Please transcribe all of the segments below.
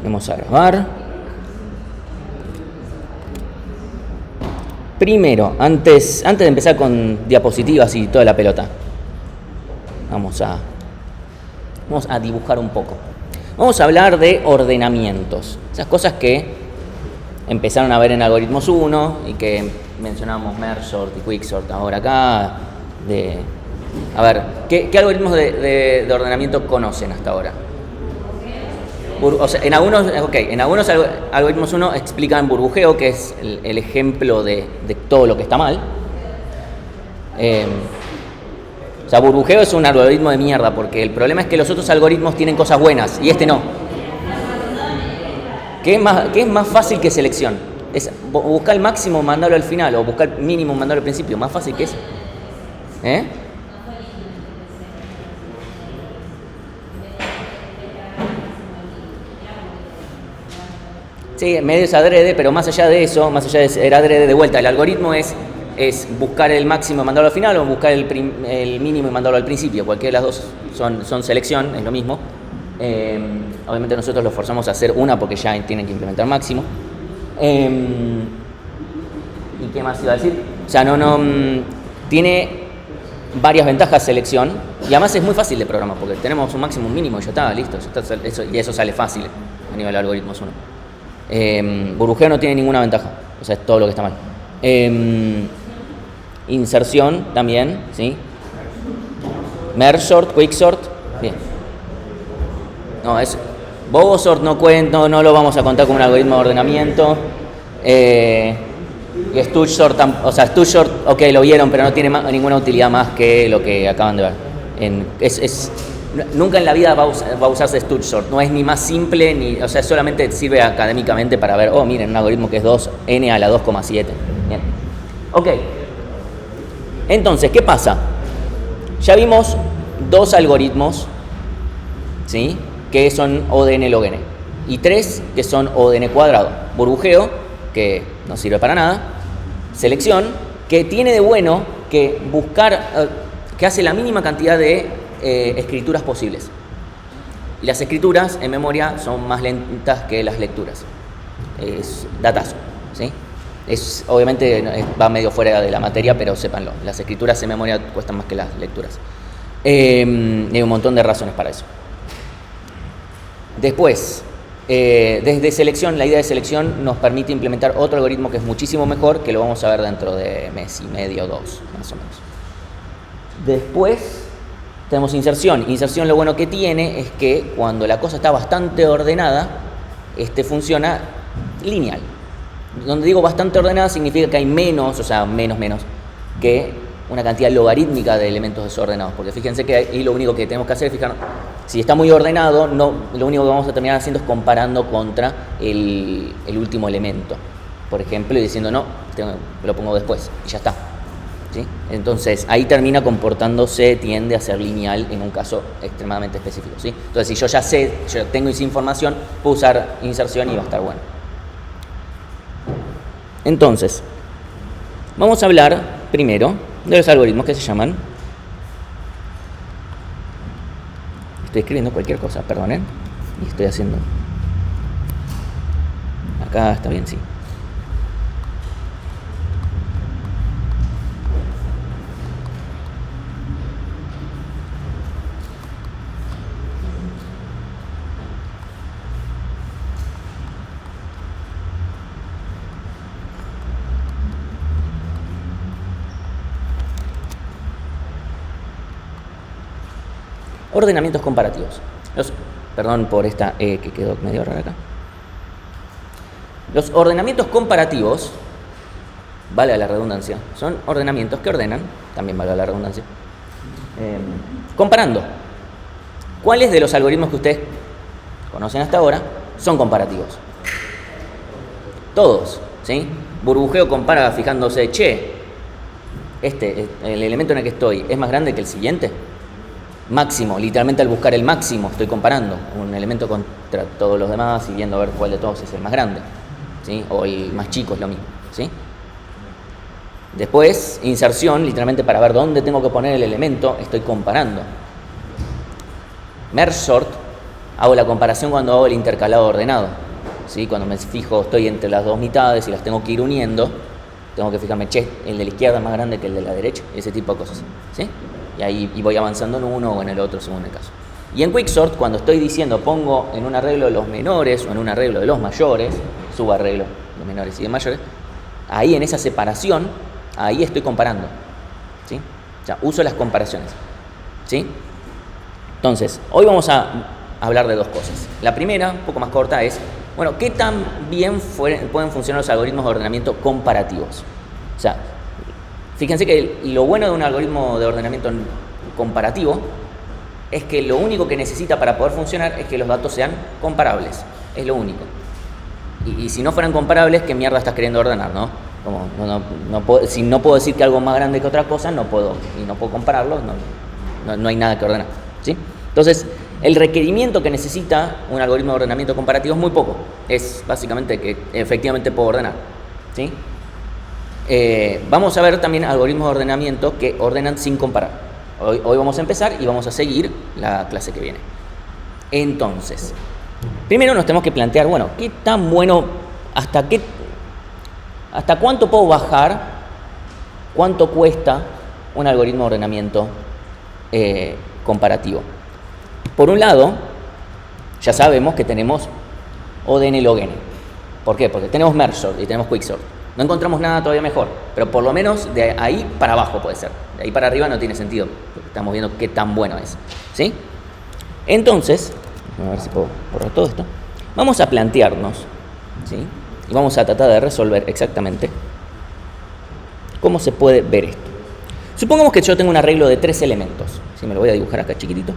Vamos a grabar. Primero, antes de empezar con diapositivas y toda la pelota, vamos a dibujar un poco. Vamos a hablar de ordenamientos, esas cosas que empezaron a ver en Algoritmos 1 y que mencionamos Merge Sort y Quicksort ahora acá. A ver, ¿qué algoritmos de ordenamiento conocen hasta ahora? O sea, en algunos algoritmos 1 explican burbujeo, que es el ejemplo de todo lo que está mal. O sea, burbujeo es un algoritmo de mierda, porque el problema es que los otros algoritmos tienen cosas buenas y este no. ¿Qué es más fácil que selección? Es buscar el máximo, mandarlo al final, o buscar el mínimo, mandarlo al principio. Más fácil que eso. Sí, medio es adrede, pero más allá de eso, más allá de ser adrede, de vuelta, el algoritmo es buscar el máximo y mandarlo al final, o buscar el mínimo y mandarlo al principio. Cualquiera de las dos son selección, es lo mismo. Obviamente nosotros los forzamos a hacer una porque ya tienen que implementar máximo. ¿Y qué más iba a decir? O sea, tiene varias ventajas selección, y además es muy fácil de programar porque tenemos un máximo, un mínimo y ya está, listo. Y eso sale fácil a nivel de algoritmos 1. Burbujeo no tiene ninguna ventaja, o sea, es todo lo que está mal. Inserción también, ¿sí? Merge Sort, Quicksort, bien. No, Bogosort no cuento, no lo vamos a contar como un algoritmo de ordenamiento. Y Stutzsort, o sea, Stutzsort, ok, lo vieron, pero no tiene ninguna utilidad más que lo que acaban de ver. Nunca en la vida va a usarse Stutzsort, no es ni más simple, o sea, solamente sirve académicamente para ver, miren, un algoritmo que es 2n a la 2,7. Bien. Ok. Entonces, ¿qué pasa? Ya vimos dos algoritmos, ¿sí?, que son ODN log n, y tres que son ODN cuadrado. Burbujeo, que no sirve para nada. Selección, que tiene de bueno que que hace la mínima cantidad de escrituras posibles. Y las escrituras en memoria son más lentas que las lecturas. Es datazo, ¿sí? Obviamente va medio fuera de la materia, pero sépanlo. Las escrituras en memoria cuestan más que las lecturas. Hay un montón de razones para eso. Después, desde selección, la idea de selección nos permite implementar otro algoritmo que es muchísimo mejor, que lo vamos a ver dentro de mes y medio, 2, más o menos. Después tenemos inserción. Inserción, lo bueno que tiene es que cuando la cosa está bastante ordenada, funciona lineal. Donde digo bastante ordenada significa que hay menos que una cantidad logarítmica de elementos desordenados, porque fíjense que ahí lo único que tenemos que hacer es fijarnos, si está muy ordenado, lo único que vamos a terminar haciendo es comparando contra el último elemento, por ejemplo, y diciendo no, lo pongo después, y ya está, ¿sí? Entonces ahí termina comportándose, tiende a ser lineal en un caso extremadamente específico, ¿sí? Entonces si yo tengo esa información, puedo usar inserción y va a estar bueno. Entonces, vamos a hablar primero de los algoritmos que se llaman... Estoy escribiendo cualquier cosa, perdonen. Y estoy haciendo... Acá está bien, sí. Ordenamientos comparativos. Perdón por esta que quedó medio rara acá. Los ordenamientos comparativos, valga la redundancia, son ordenamientos que ordenan, también valga la redundancia, comparando. ¿Cuáles de los algoritmos que ustedes conocen hasta ahora son comparativos? Todos, ¿sí? Burbujeo compara fijándose, el elemento en el que estoy, ¿es más grande que el siguiente? Máximo, literalmente al buscar el máximo estoy comparando un elemento contra todos los demás y viendo a ver cuál de todos es el más grande, ¿sí? O el más chico es lo mismo, ¿sí? Después, inserción, literalmente para ver dónde tengo que poner el elemento, estoy comparando. Merge Sort, hago la comparación cuando hago el intercalado ordenado. ¿Sí? Cuando me fijo, estoy entre las dos mitades y las tengo que ir uniendo, tengo que fijarme, el de la izquierda es más grande que el de la derecha, ese tipo de cosas. ¿Sí? Y ahí voy avanzando en uno o en el otro según el caso. Y en Quicksort, cuando estoy diciendo, pongo en un arreglo de los menores o en un arreglo de los mayores, subarreglo de menores y de mayores, ahí en esa separación, ahí estoy comparando. ¿Sí? O sea, uso las comparaciones. ¿Sí? Entonces, hoy vamos a hablar de dos cosas. La primera, un poco más corta, es, bueno, ¿qué tan bien pueden funcionar los algoritmos de ordenamiento comparativos? O sea, fíjense que lo bueno de un algoritmo de ordenamiento comparativo es que lo único que necesita para poder funcionar es que los datos sean comparables. Es lo único. Y si no fueran comparables, ¿qué mierda estás queriendo ordenar, no? Como si no puedo decir que algo es más grande que otra cosa, no puedo compararlos, no hay nada que ordenar. ¿Sí? Entonces, el requerimiento que necesita un algoritmo de ordenamiento comparativo es muy poco. Es básicamente que efectivamente puedo ordenar. ¿Sí? Vamos a ver también algoritmos de ordenamiento que ordenan sin comparar. Hoy vamos a empezar y vamos a seguir la clase que viene. Entonces, primero nos tenemos que plantear, bueno, ¿qué tan bueno, hasta cuánto puedo bajar, cuánto cuesta un algoritmo de ordenamiento comparativo? Por un lado, ya sabemos que tenemos ODN log n. ¿Por qué? Porque tenemos merge sort y tenemos quicksort. No encontramos nada todavía mejor, pero por lo menos de ahí para abajo puede ser. De ahí para arriba no tiene sentido, porque estamos viendo qué tan bueno es. ¿Sí? Entonces, a ver si puedo borrar todo esto. Vamos a plantearnos, ¿sí? Y vamos a tratar de resolver exactamente cómo se puede ver esto. Supongamos que yo tengo un arreglo de 3 elementos. ¿Sí? Me lo voy a dibujar acá chiquitito.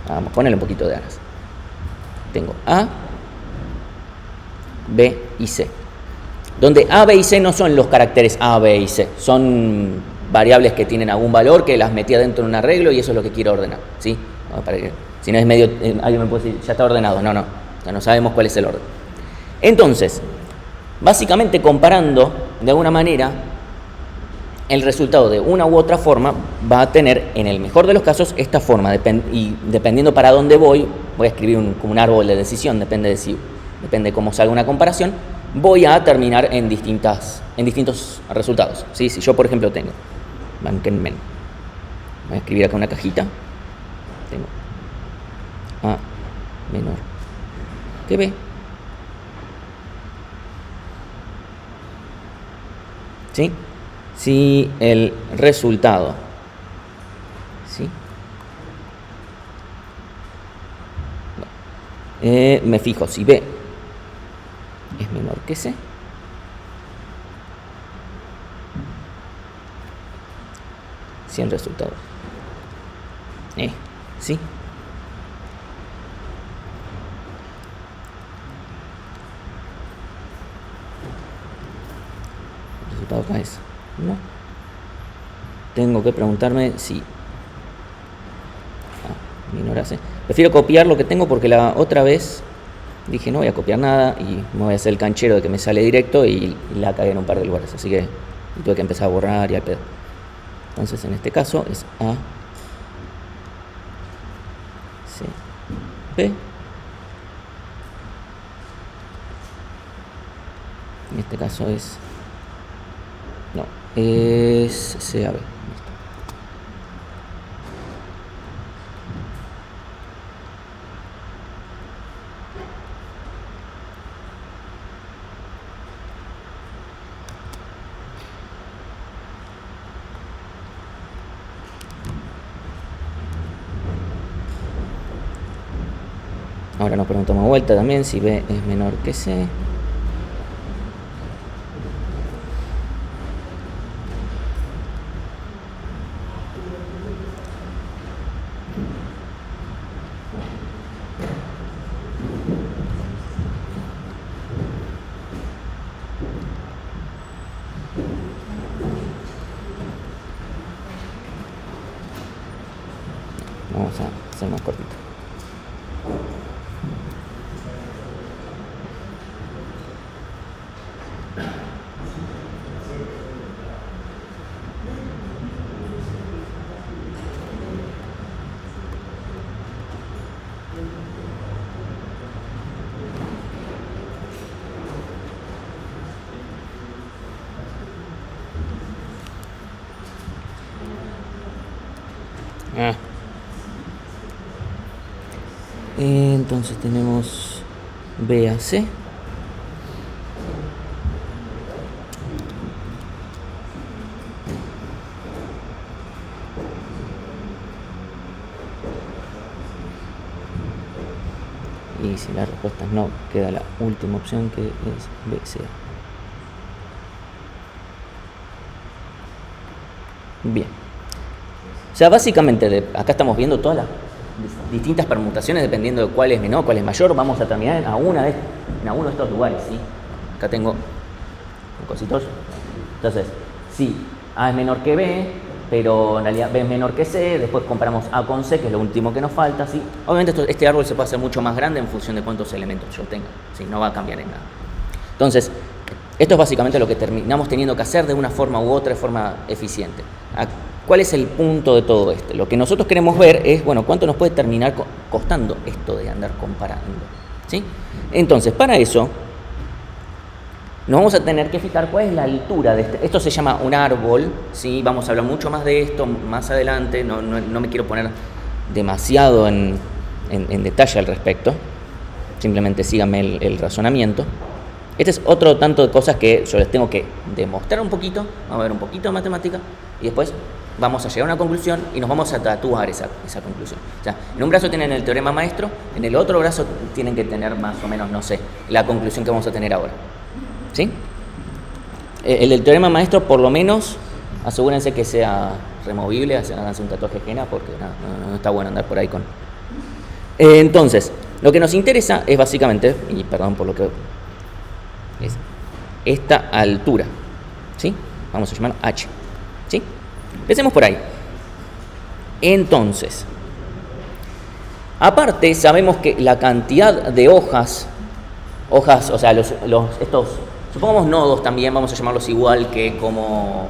Vamos a ponerle un poquito de aras. Tengo A, B y C. Donde A, B y C no son los caracteres A, B y C. Son variables que tienen algún valor que las metí adentro de un arreglo y eso es lo que quiero ordenar. ¿Sí? Para que, si no es medio, alguien me puede decir, ya está ordenado. No, ya no sabemos cuál es el orden. Entonces, básicamente comparando de alguna manera, el resultado de una u otra forma va a tener, en el mejor de los casos, esta forma. Y dependiendo para dónde voy a escribir como un árbol de decisión, depende de cómo salga una comparación, voy a terminar en distintos resultados. ¿Sí? Si yo, por ejemplo, tengo, banquenmen, voy a escribir acá una cajita, tengo A menor que B, ¿sí? Si el resultado, ¿sí? Me fijo si B es menor que C, si el resultado ¿sí? El resultado acá es no. Tengo que preguntarme si menor a C. Prefiero copiar lo que tengo porque la otra vez dije no voy a copiar nada y me voy a hacer el canchero de que me sale directo y la cagué en un par de lugares. Así que tuve que empezar a borrar y al pedo. Entonces en este caso es A, C, B. En este caso es C, A, B. Ahora nos preguntamos vuelta también si B es menor que C. Vamos a hacer más cortito. Entonces tenemos B a C. Y si la respuesta es no, queda la última opción que es B, C. Bien. O sea, básicamente, acá estamos viendo todas las distintas permutaciones dependiendo de cuál es menor, cuál es mayor. Vamos a terminar en alguno de estos lugares, ¿sí? Acá tengo un cosito. Entonces, si A es menor que B, pero en realidad B es menor que C, después comparamos A con C, que es lo último que nos falta, ¿sí? Obviamente este árbol se puede hacer mucho más grande en función de cuántos elementos yo tenga, ¿sí? No va a cambiar en nada. Entonces, esto es básicamente lo que terminamos teniendo que hacer de una forma u otra, de forma eficiente. ¿Cuál es el punto de todo esto? Lo que nosotros queremos ver es, bueno, cuánto nos puede terminar costando esto de andar comparando, ¿sí? Entonces, para eso, nos vamos a tener que fijar cuál es la altura de este. Esto se llama un árbol, ¿sí? Vamos a hablar mucho más de esto más adelante, no me quiero poner demasiado en detalle al respecto, simplemente síganme el razonamiento. Este es otro tanto de cosas que yo les tengo que demostrar un poquito, vamos a ver un poquito de matemática y después vamos a llegar a una conclusión y nos vamos a tatuar esa conclusión. O sea, en un brazo tienen el teorema maestro, en el otro brazo tienen que tener más o menos, no sé, la conclusión que vamos a tener ahora. ¿Sí? El del teorema maestro, por lo menos, asegúrense que sea removible, háganse un tatuaje ajena porque no está bueno andar por ahí con... Entonces, lo que nos interesa es básicamente, y perdón por lo que es, esta altura, ¿sí? Vamos a llamar H, ¿sí? Empecemos por ahí. Entonces, aparte sabemos que la cantidad de hojas, o sea, estos, supongamos nodos también, vamos a llamarlos igual que como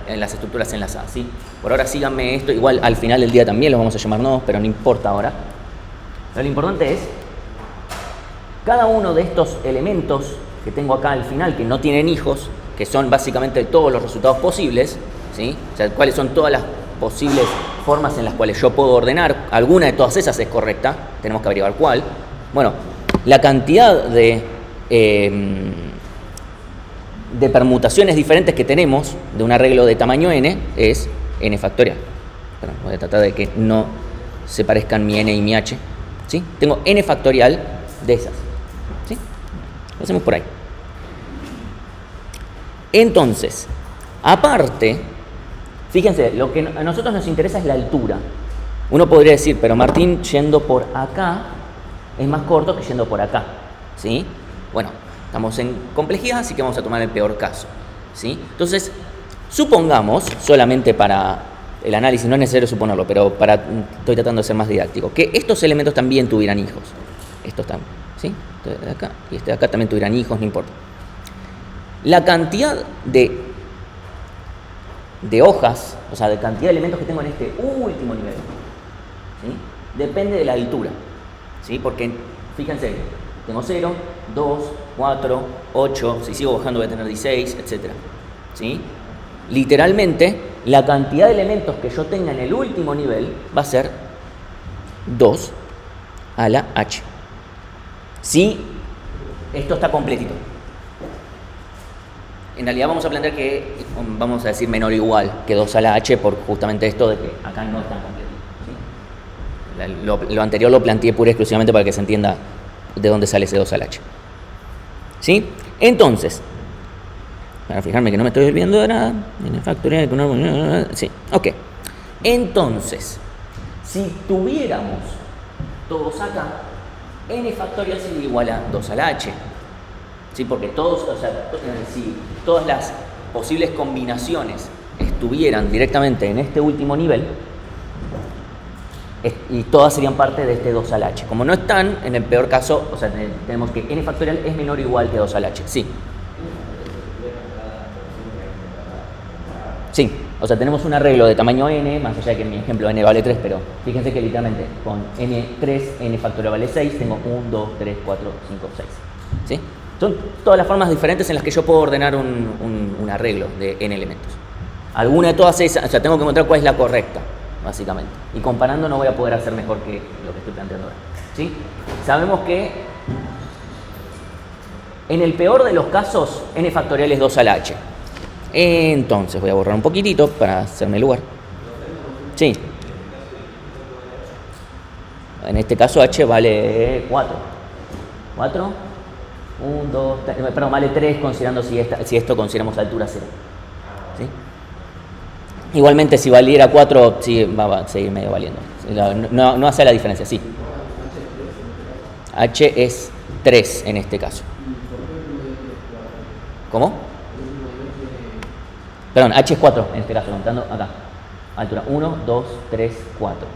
en las estructuras enlazadas, ¿sí? Por ahora síganme esto, igual al final del día también los vamos a llamar nodos, pero no importa ahora. Pero lo importante es, cada uno de estos elementos que tengo acá al final, que no tienen hijos, que son básicamente todos los resultados posibles, ¿sí? O sea, cuáles son todas las posibles formas en las cuales yo puedo ordenar, alguna de todas esas es correcta, tenemos que averiguar cuál. Bueno, la cantidad de permutaciones diferentes que tenemos de un arreglo de tamaño n es n factorial. Perdón, voy a tratar de que no se parezcan mi n y mi h, ¿sí? Tengo n factorial de esas, ¿sí? Lo hacemos por ahí. Entonces, aparte, fíjense, lo que a nosotros nos interesa es la altura. Uno podría decir, pero Martín, yendo por acá es más corto que yendo por acá, ¿sí? Bueno, estamos en complejidad, así que vamos a tomar el peor caso, ¿sí? Entonces, supongamos, solamente para el análisis, no es necesario suponerlo, pero estoy tratando de ser más didáctico, que estos elementos también tuvieran hijos. Estos también, ¿sí? Este de acá y este de acá también tuvieran hijos, no importa. La cantidad de hojas, o sea, de cantidad de elementos que tengo en este último nivel, ¿sí? Depende de la altura, ¿sí? Porque, fíjense, tengo 0, 2, 4, 8, si sigo bajando voy a tener 16, etc. ¿Sí? Literalmente, la cantidad de elementos que yo tenga en el último nivel va a ser 2 a la h. Si esto está completito. En realidad vamos a plantear que, vamos a decir menor o igual que 2 a la h por justamente esto de que acá no está completito, ¿sí? Lo anterior lo planteé pura y exclusivamente para que se entienda de dónde sale ese 2 a la h. ¿Sí? Entonces, para fijarme que no me estoy olvidando de nada, n factorial con árbol, sí, ok. Entonces, si tuviéramos todos acá, n factorial sería igual a 2 a la h. ¿Sí? Porque todos, o sea, si todas las posibles combinaciones estuvieran directamente en este último nivel, y todas serían parte de este 2 al h. Como no están, en el peor caso, o sea, tenemos que n factorial es menor o igual que 2 al h. Sí. Sí, o sea, tenemos un arreglo de tamaño n, más allá de que en mi ejemplo n vale 3, pero fíjense que literalmente con n3, n factorial vale 6, tengo 1, 2, 3, 4, 5, 6. ¿Sí? Son todas las formas diferentes en las que yo puedo ordenar un arreglo de n elementos. Alguna de todas esas, o sea, tengo que encontrar cuál es la correcta. básicamente. Y comparando no voy a poder hacer mejor que lo que estoy planteando ahora. ¿Sí? Sabemos que en el peor de los casos, n factorial es 2 a la h. Entonces, voy a borrar un poquitito para hacerme lugar. Sí. En este caso h vale 4. 4. 1, 2, 3. Perdón, vale 3 considerando si esto consideramos altura 0. ¿Sí? Igualmente, si valiera 4, sí, va a seguir medio valiendo. No hace la diferencia, sí. H es 3 en este caso. ¿Cómo? Perdón, H es 4 en este caso, contando acá. Altura 1, 2, 3, 4.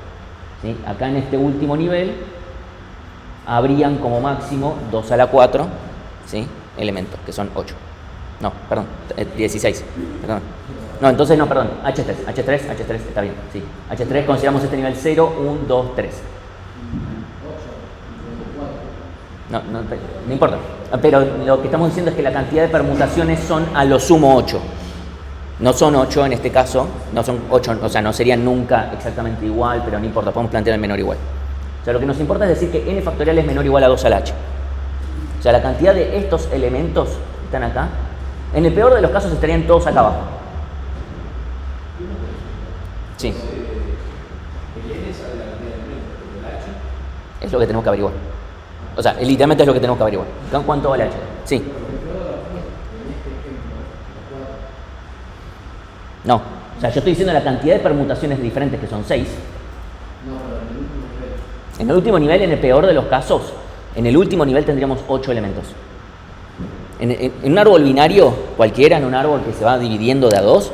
¿Sí? Acá en este último nivel habrían como máximo 2 a la 4, ¿sí? Elementos, que son 8. No, perdón, 16. Perdón. No, entonces no, perdón, H3, está bien, sí. H3 consideramos este nivel 0, 1, 2, 3. No importa. Pero lo que estamos diciendo es que la cantidad de permutaciones son a lo sumo 8. No son 8 en este caso, no son 8, o sea, no serían nunca exactamente igual, pero no importa, podemos plantear el menor igual. O sea, lo que nos importa es decir que n factorial es menor o igual a 2 a la h. O sea, la cantidad de estos elementos que están acá, en el peor de los casos estarían todos acá abajo. Sí. Es lo que tenemos que averiguar. O sea, literalmente es lo que tenemos que averiguar. ¿Cuánto vale h? Sí. No. O sea, yo estoy diciendo la cantidad de permutaciones diferentes, que son 6. En el último nivel, en el peor de los casos, en el último nivel tendríamos 8 elementos. En un árbol binario, cualquiera, en un árbol que se va dividiendo de a 2,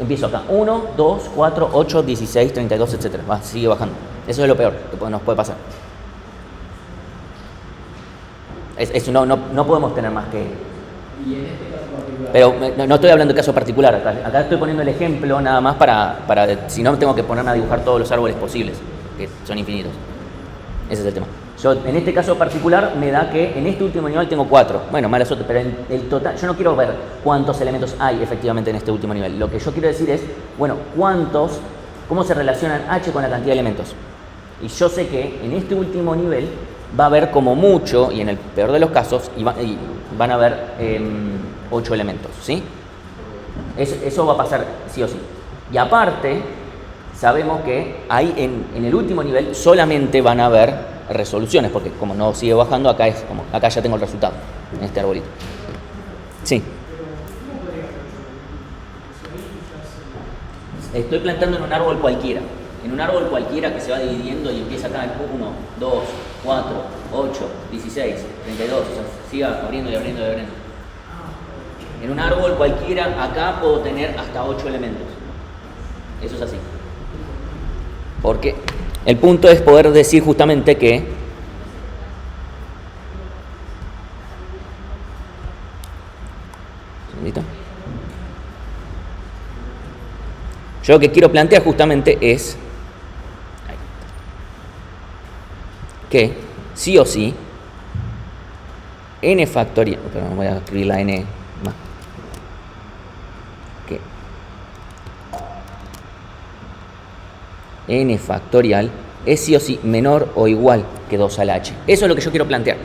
empiezo acá. 1, 2, 4, 8, 16, 32, etc. Sigue bajando. Eso es lo peor que nos puede pasar. No podemos tener más que... Pero no estoy hablando de caso particular. Acá estoy poniendo el ejemplo nada más para si no tengo que ponerme a dibujar todos los árboles posibles, que son infinitos. Ese es el tema. Yo, en este caso particular, me da que en este último nivel tengo 4. Bueno, mala suerte, pero en el total, yo no quiero ver cuántos elementos hay efectivamente en este último nivel. Lo que yo quiero decir es, bueno, cómo se relacionan h con la cantidad de elementos. Y yo sé que en este último nivel va a haber como mucho, y en el peor de los casos, van a haber 8 elementos, ¿sí? Eso va a pasar sí o sí. Y aparte, sabemos que ahí en el último nivel solamente van a haber resoluciones, porque como no sigue bajando, acá ya tengo el resultado, en este arbolito. Sí. Estoy plantando en un árbol cualquiera. En un árbol cualquiera que se va dividiendo y empieza acá en 1, 2, 4, 8, 16, 32, o sea, siga abriendo y abriendo y abriendo. En un árbol cualquiera, acá puedo tener hasta 8 elementos. Eso es así. Porque el punto es poder decir justamente que yo lo que quiero plantear justamente es que sí o sí n factorial, perdón, voy a escribir la n más, que n factorial es sí o sí menor o igual que 2 a la h. Eso es lo que yo quiero plantear.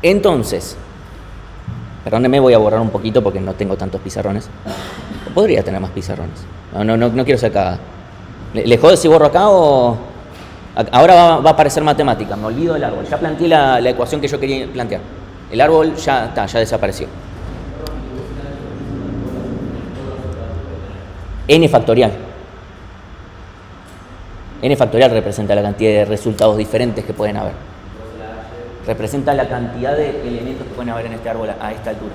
Entonces, perdónenme, voy a borrar un poquito porque no tengo tantos pizarrones. Podría tener más pizarrones. No quiero ser cagada. ¿Le jode si borro acá o...? Ahora va a aparecer matemática. Me olvido del árbol. Ya planteé la ecuación que yo quería plantear. El árbol ya desapareció. N factorial. N factorial representa la cantidad de resultados diferentes que pueden haber. Representa la cantidad de elementos que pueden haber en este árbol a esta altura.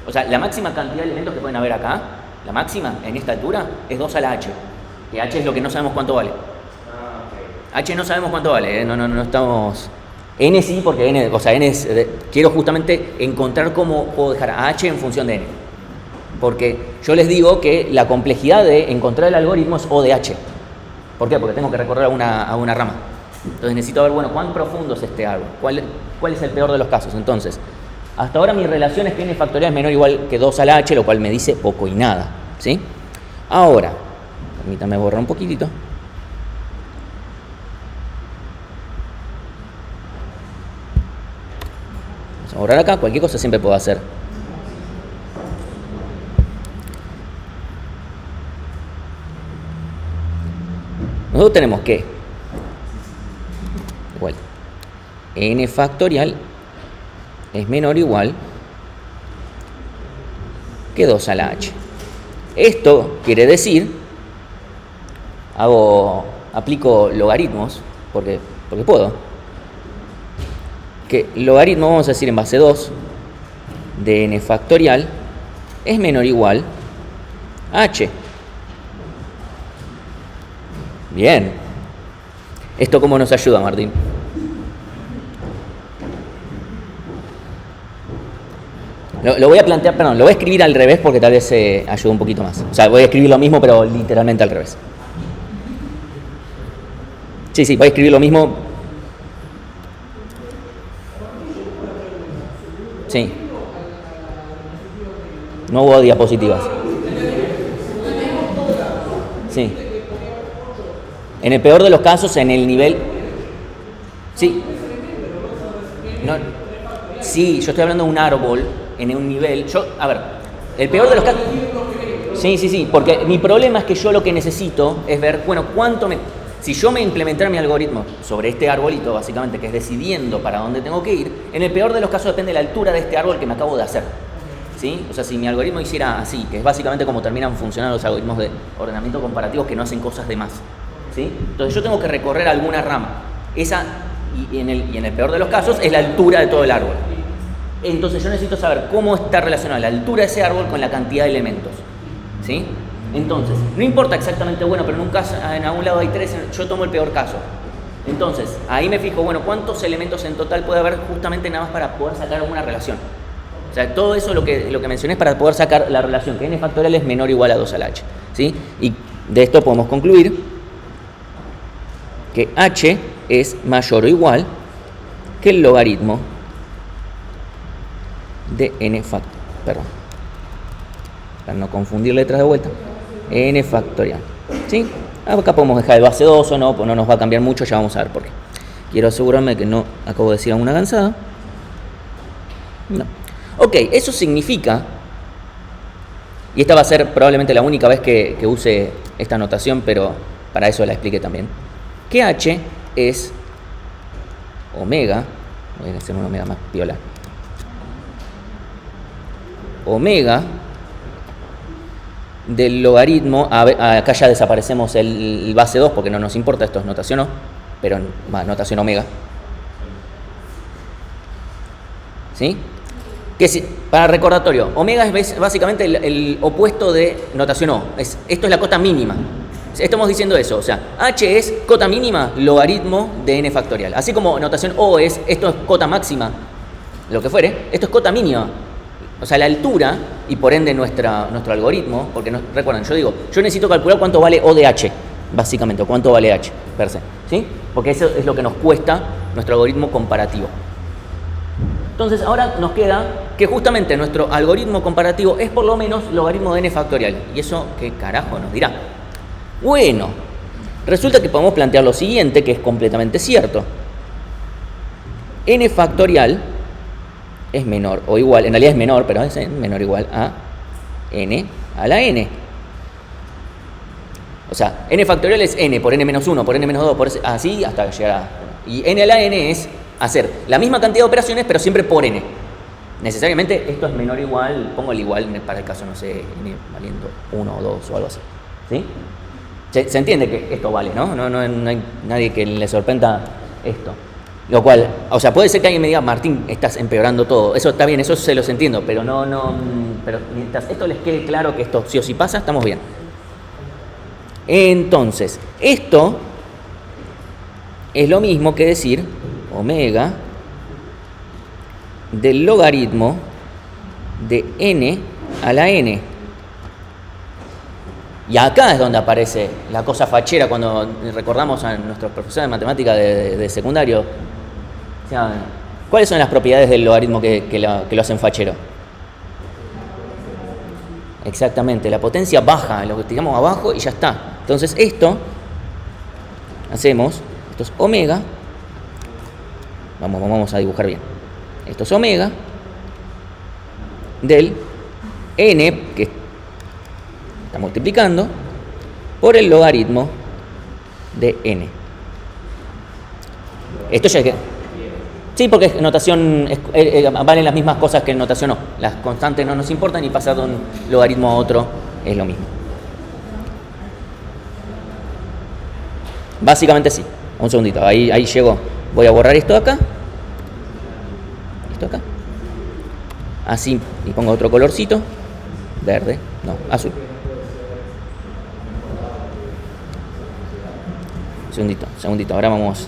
O sea, la máxima cantidad de elementos que pueden haber acá, la máxima en esta altura, es 2 a la h. Que h es lo que no sabemos cuánto vale. H no sabemos cuánto vale, no estamos... N sí, porque n es... quiero justamente encontrar cómo puedo dejar a h en función de n. Porque yo les digo que la complejidad de encontrar el algoritmo es O de h. ¿Por qué? Porque tengo que recorrer a una rama. Entonces necesito ver, bueno, cuán profundo es este árbol. ¿Cuál es el peor de los casos? Entonces, hasta ahora mi relación es que n factorial es menor o igual que 2 a la h, lo cual me dice poco y nada, ¿sí? Ahora, permítame borrar un poquitito. Vamos a borrar acá, cualquier cosa siempre puedo hacer. Nosotros tenemos que igual n factorial es menor o igual que 2 a la h. Esto quiere decir, aplico logaritmos, porque puedo, que logaritmo, vamos a decir en base 2, de n factorial es menor o igual a h. Bien. ¿Esto cómo nos ayuda, Martín? Lo voy a plantear, perdón, lo voy a escribir al revés porque tal vez ayude un poquito más. O sea, voy a escribir lo mismo, pero literalmente al revés. Sí, voy a escribir lo mismo. Sí. No hubo diapositivas. Sí. En el peor de los casos, en el nivel... Sí. No. Sí, yo estoy hablando de un árbol en un nivel... A ver, el peor de los casos... Sí, porque mi problema es que yo lo que necesito es ver, bueno, cuánto me... Si yo me implementara mi algoritmo sobre este arbolito, básicamente, que es decidiendo para dónde tengo que ir, en el peor de los casos depende de la altura de este árbol que me acabo de hacer. ¿Sí? O sea, si mi algoritmo hiciera así, que es básicamente como terminan funcionando los algoritmos de ordenamiento comparativo que no hacen cosas de más. ¿Sí? Entonces yo tengo que recorrer alguna rama. Esa, y en el peor de los casos, es la altura de todo el árbol. Entonces yo necesito saber cómo está relacionada la altura de ese árbol con la cantidad de elementos. ¿Sí? Entonces, no importa exactamente, bueno, pero en algún lado hay 3, yo tomo el peor caso. Entonces, ahí me fijo, bueno, ¿cuántos elementos en total puede haber justamente nada más para poder sacar alguna relación? O sea, todo eso lo que mencioné es para poder sacar la relación, que n factorial es menor o igual a 2 a la h. ¿Sí? Y de esto podemos concluir que h es mayor o igual que el logaritmo de n factorial. Perdón. Para no confundir letras de vuelta. N factorial. ¿Sí? Acá podemos dejar de base 2 o no, pues no nos va a cambiar mucho, ya vamos a ver por qué. Quiero asegurarme que no acabo de decir alguna gansada. No. Ok, eso significa, y esta va a ser probablemente la única vez que use esta notación, pero para eso la expliqué también, que h es omega, voy a hacer una omega más piola, omega del logaritmo, acá ya desaparecemos el base 2 porque no nos importa, esto es notación O, pero notación omega. ¿Sí? Que para recordatorio, omega es básicamente el opuesto de notación O. Esto es la cota mínima. Estamos diciendo eso, o sea, h es cota mínima, logaritmo de n factorial. Así como notación O esto es cota máxima, lo que fuere, esto es cota mínima. O sea, la altura, y por ende nuestro algoritmo, porque recuerden, yo necesito calcular cuánto vale O de h, básicamente, o cuánto vale h, per se, ¿sí? Porque eso es lo que nos cuesta nuestro algoritmo comparativo. Entonces, ahora nos queda que justamente nuestro algoritmo comparativo es por lo menos logaritmo de n factorial. ¿Y eso qué carajo nos dirá? Bueno, resulta que podemos plantear lo siguiente, que es completamente cierto. N factorial es menor o igual, en realidad es menor, pero es menor o igual a n a la n. O sea, n factorial es n por n menos 1, por n menos 2, por así hasta llegar a... Y n a la n es hacer la misma cantidad de operaciones, pero siempre por n. Necesariamente esto es menor o igual, pongo el igual para el caso, no sé, n valiendo 1 o 2 o algo así. ¿Sí? Se entiende que esto vale, ¿no? No hay nadie que le sorprenda esto. Lo cual, o sea, puede ser que alguien me diga, Martín, estás empeorando todo. Eso está bien, eso se los entiendo, pero pero mientras esto les quede claro que esto sí o sí pasa, estamos bien. Entonces, esto es lo mismo que decir omega del logaritmo de n a la n. Y acá es donde aparece la cosa fachera cuando recordamos a nuestros profesores de matemática de secundario. O sea, ¿Cuáles son las propiedades del logaritmo que lo hacen fachero? Exactamente, la potencia baja, lo que tiramos abajo y ya está. Entonces esto, hacemos, esto es omega, vamos a dibujar bien. Esto es omega del n, que está multiplicando, por el logaritmo de n. Esto ya que... Sí, porque es notación, valen las mismas cosas que en notación no. Las constantes no nos importan y pasar de un logaritmo a otro es lo mismo. Básicamente sí. Un segundito, ahí llegó. Voy a borrar esto acá. Esto acá. Así, y pongo otro colorcito. Verde, no, azul. Segundito, ahora vamos.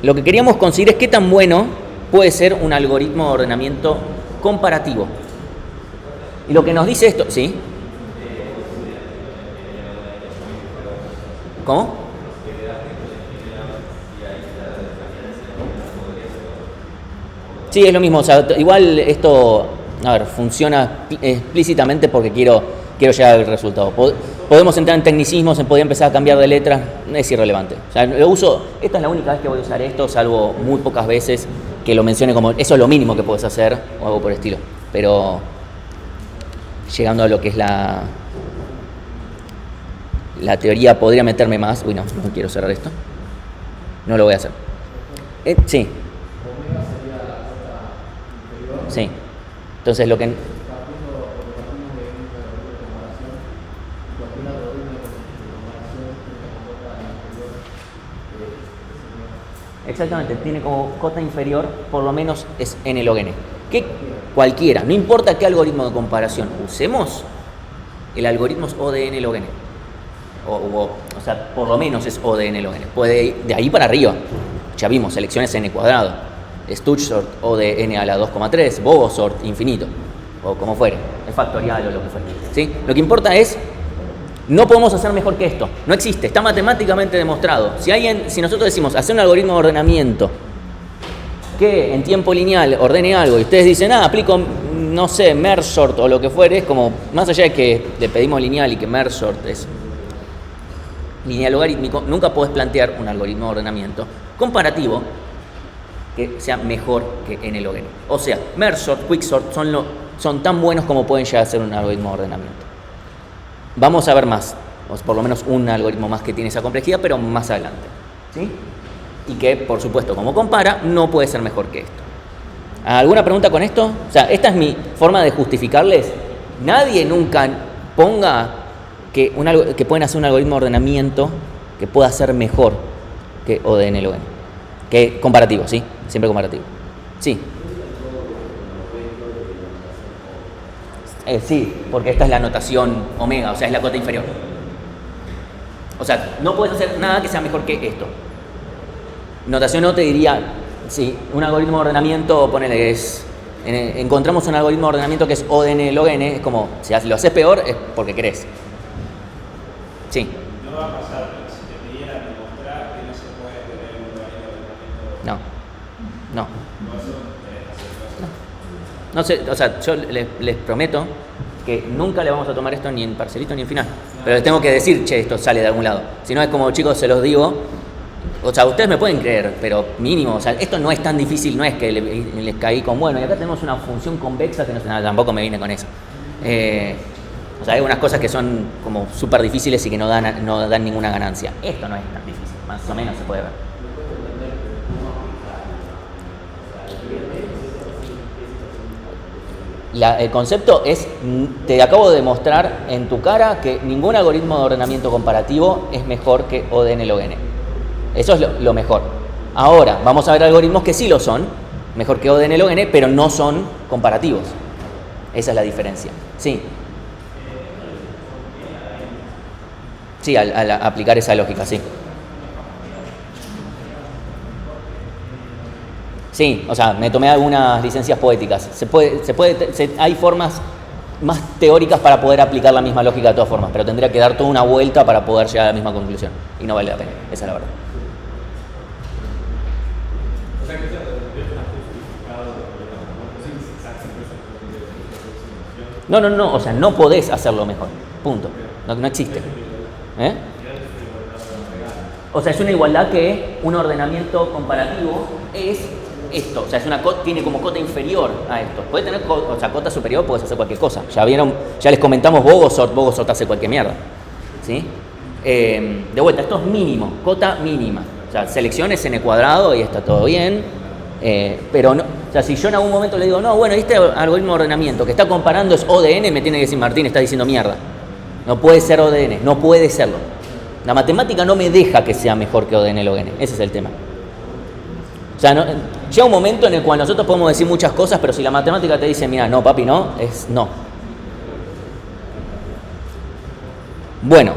Lo que queríamos conseguir es qué tan bueno puede ser un algoritmo de ordenamiento comparativo. Y lo que nos dice esto, ¿sí? ¿Cómo? Sí, es lo mismo, o sea, igual esto, a ver, funciona explícitamente porque quiero llegar al resultado. Podemos entrar en tecnicismos, en poder empezar a cambiar de letras, es irrelevante. O sea, lo uso, esta es la única vez que voy a usar esto, salvo muy pocas veces que lo mencione como, eso es lo mínimo que puedes hacer, o algo por el estilo. Pero, llegando a lo que es la teoría, podría meterme más. Uy, no quiero cerrar esto. No lo voy a hacer. Sí. Sí. Entonces lo que... Exactamente, tiene como cota inferior, por lo menos es n log n. Que cualquiera, no importa qué algoritmo de comparación usemos, el algoritmo es O de n log n. O sea, por lo menos es O de n log n. Puede ir de ahí para arriba. Ya vimos, selecciones n cuadrado. Stutch sort O de n a la 2,3, Bogo sort infinito. O como fuere, es factorial o lo que fuere. ¿Sí? Lo que importa es... No podemos hacer mejor que esto. No existe. Está matemáticamente demostrado. Si nosotros decimos hacer un algoritmo de ordenamiento que en tiempo lineal ordene algo y ustedes dicen, aplico, no sé, merge sort o lo que fuere, es como, más allá de que le pedimos lineal y que merge sort es lineal logarítmico, nunca podés plantear un algoritmo de ordenamiento comparativo que sea mejor que n log n. O sea, merge sort, quicksort son tan buenos como pueden llegar a ser un algoritmo de ordenamiento. Vamos a ver más, o por lo menos un algoritmo más que tiene esa complejidad, pero más adelante. ¿Sí? Y que, por supuesto, como compara, no puede ser mejor que esto. ¿Alguna pregunta con esto? O sea, esta es mi forma de justificarles. Nadie nunca ponga que pueden hacer un algoritmo de ordenamiento que pueda ser mejor que O de n log n. Que comparativo, ¿sí? Siempre comparativo. Sí. Sí, porque esta es la notación omega, o sea, es la cota inferior. O sea, no puedes hacer nada que sea mejor que esto. Notación O te diría, sí, un algoritmo de ordenamiento, ponele, encontramos un algoritmo de ordenamiento que es O de n log n, es como, si lo haces peor, es porque querés. Sí. No va a pasar, si te pidieran demostrar que no se puede tener un algoritmo de ordenamiento. No. No sé, o sea, yo les prometo que nunca le vamos a tomar esto ni en parcelito ni en final. Pero les tengo que decir, che, esto sale de algún lado. Si no es como, chicos, se los digo. O sea, ustedes me pueden creer, pero mínimo, o sea, esto no es tan difícil, no es que les caí con, bueno, y acá tenemos una función convexa que no sé nada, tampoco me vine con eso. O sea, hay unas cosas que son como súper difíciles y que no dan ninguna ganancia. Esto no es tan difícil, más o menos se puede ver. El concepto es, te acabo de demostrar en tu cara que ningún algoritmo de ordenamiento comparativo es mejor que O de n log n. Eso es lo mejor. Ahora, vamos a ver algoritmos que sí lo son, mejor que O de n log n, pero no son comparativos. Esa es la diferencia. Sí. Sí, al aplicar esa lógica, sí. Sí, o sea, me tomé algunas licencias poéticas. Hay formas más teóricas para poder aplicar la misma lógica de todas formas, pero tendría que dar toda una vuelta para poder llegar a la misma conclusión. Y no vale la pena, esa es la verdad. sea que eso está justificado, digamos, no es siempre se puede hacer una estimación. No, o sea, no podés hacerlo mejor. Punto. No existe. ¿Eh? O sea, es una igualdad que un ordenamiento comparativo es esto. O sea, tiene como cota inferior a esto. Puede tener cota superior, puedes hacer cualquier cosa. Ya les comentamos Bogosort hace cualquier mierda. ¿Sí? De vuelta, esto es mínimo, cota mínima. O sea, selecciones n cuadrado y está todo bien. Pero no, o sea, si yo en algún momento le digo, no, bueno, este algoritmo de ordenamiento que está comparando es ODN, me tiene que decir, Martín, está diciendo mierda. No puede ser ODN, no puede serlo. La matemática no me deja que sea mejor que ODN log n. Ese es el tema. O sea, llega un momento en el cual nosotros podemos decir muchas cosas, pero si la matemática te dice, mira, no, papi, no, es no. Bueno.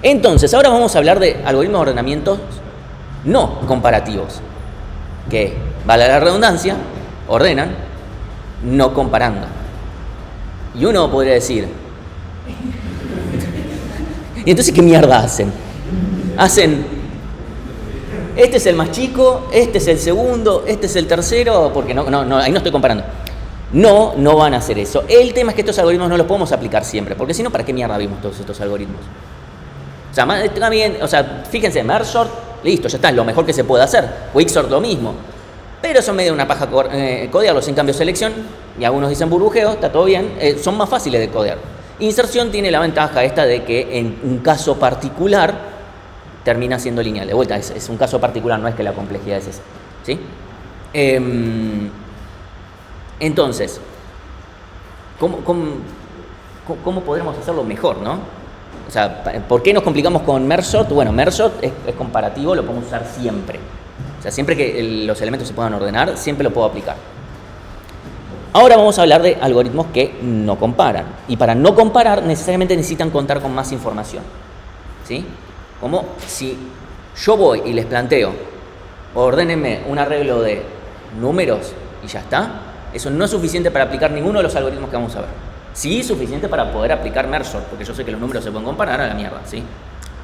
Entonces, ahora vamos a hablar de algoritmos de ordenamientos no comparativos, que, vale la redundancia, ordenan no comparando. Y uno podría decir, ¿y entonces qué mierda hacen? Hacen, este es el más chico, este es el segundo, este es el tercero, porque ahí no estoy comparando. No van a hacer eso. El tema es que estos algoritmos no los podemos aplicar siempre, porque si no, ¿para qué mierda vimos todos estos algoritmos? O sea, también, fíjense, merge sort, listo, ya está, es lo mejor que se puede hacer. Quicksort lo mismo. Pero son medio una paja codearlos. En cambio, selección, y algunos dicen burbujeo, está todo bien, son más fáciles de codear. Inserción tiene la ventaja esta de que en un caso particular termina siendo lineal. De vuelta, es un caso particular, no es que la complejidad es esa. ¿Sí? Entonces, ¿cómo podremos hacerlo mejor, no? O sea, ¿por qué nos complicamos con merge sort? Bueno, merge sort es comparativo, lo podemos usar siempre. O sea, siempre que los elementos se puedan ordenar, siempre lo puedo aplicar. Ahora vamos a hablar de algoritmos que no comparan. Y para no comparar, necesariamente necesitan contar con más información. ¿Sí? Como si yo voy y les planteo, ordénenme un arreglo de números y ya está, eso no es suficiente para aplicar ninguno de los algoritmos que vamos a ver. Sí es suficiente para poder aplicar merge sort, porque yo sé que los números se pueden comparar a la mierda, ¿sí?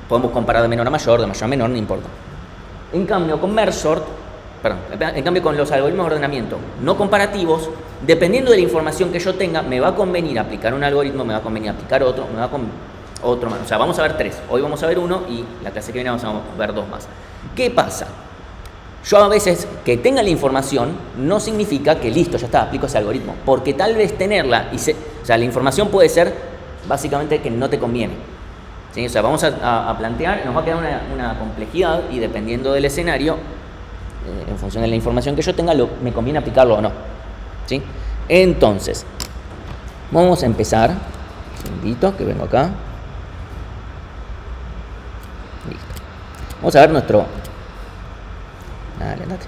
Podemos comparar de menor a mayor, de mayor a menor, no importa. En cambio, con merge sort, con los algoritmos de ordenamiento no comparativos, dependiendo de la información que yo tenga, me va a convenir aplicar un algoritmo, me va a convenir aplicar otro, otro más. O sea, vamos a ver 3. Hoy vamos a ver 1 y la clase que viene vamos a ver 2 más. ¿Qué pasa? Yo a veces que tenga la información no significa que listo, ya está, aplico ese algoritmo. Porque tal vez tenerla, o sea, la información puede ser básicamente que no te conviene. ¿Sí? O sea, vamos a plantear, nos va a quedar una complejidad y dependiendo del escenario, en función de la información que yo tenga, me conviene aplicarlo o no. ¿Sí? Entonces, vamos a empezar. Un segundito, que vengo acá. Listo. Vamos a ver nuestro... Dale, andate.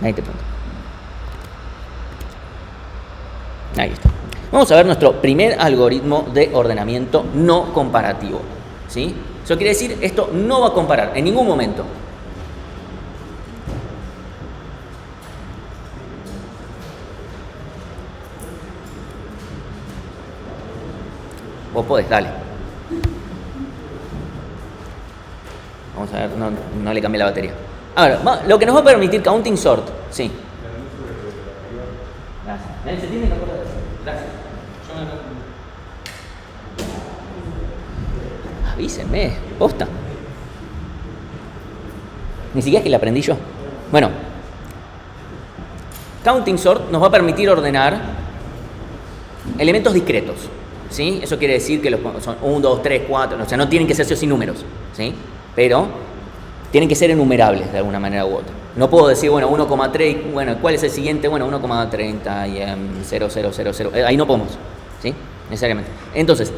Ahí te pongo. Ahí está. Vamos a ver nuestro primer algoritmo de ordenamiento no comparativo. ¿Sí? Eso quiere decir, esto no va a comparar en ningún momento. Vos podés, dale. Vamos a ver, no le cambié la batería. Ahora, lo que nos va a permitir counting sort, sí. Gracias. Se tiene que acordar de eso. Gracias. Avísenme, posta. Ni siquiera es que la aprendí yo. Bueno, counting sort nos va a permitir ordenar elementos discretos. ¿Sí? Eso quiere decir que son 1, 2, 3, 4, o sea, no tienen que ser sí o sí números, ¿sí? Pero tienen que ser enumerables de alguna manera u otra. No puedo decir, bueno, 1,3, bueno, ¿cuál es el siguiente? Bueno, 1,30 y 0,000. Ahí no podemos, ¿sí? Necesariamente. Entonces,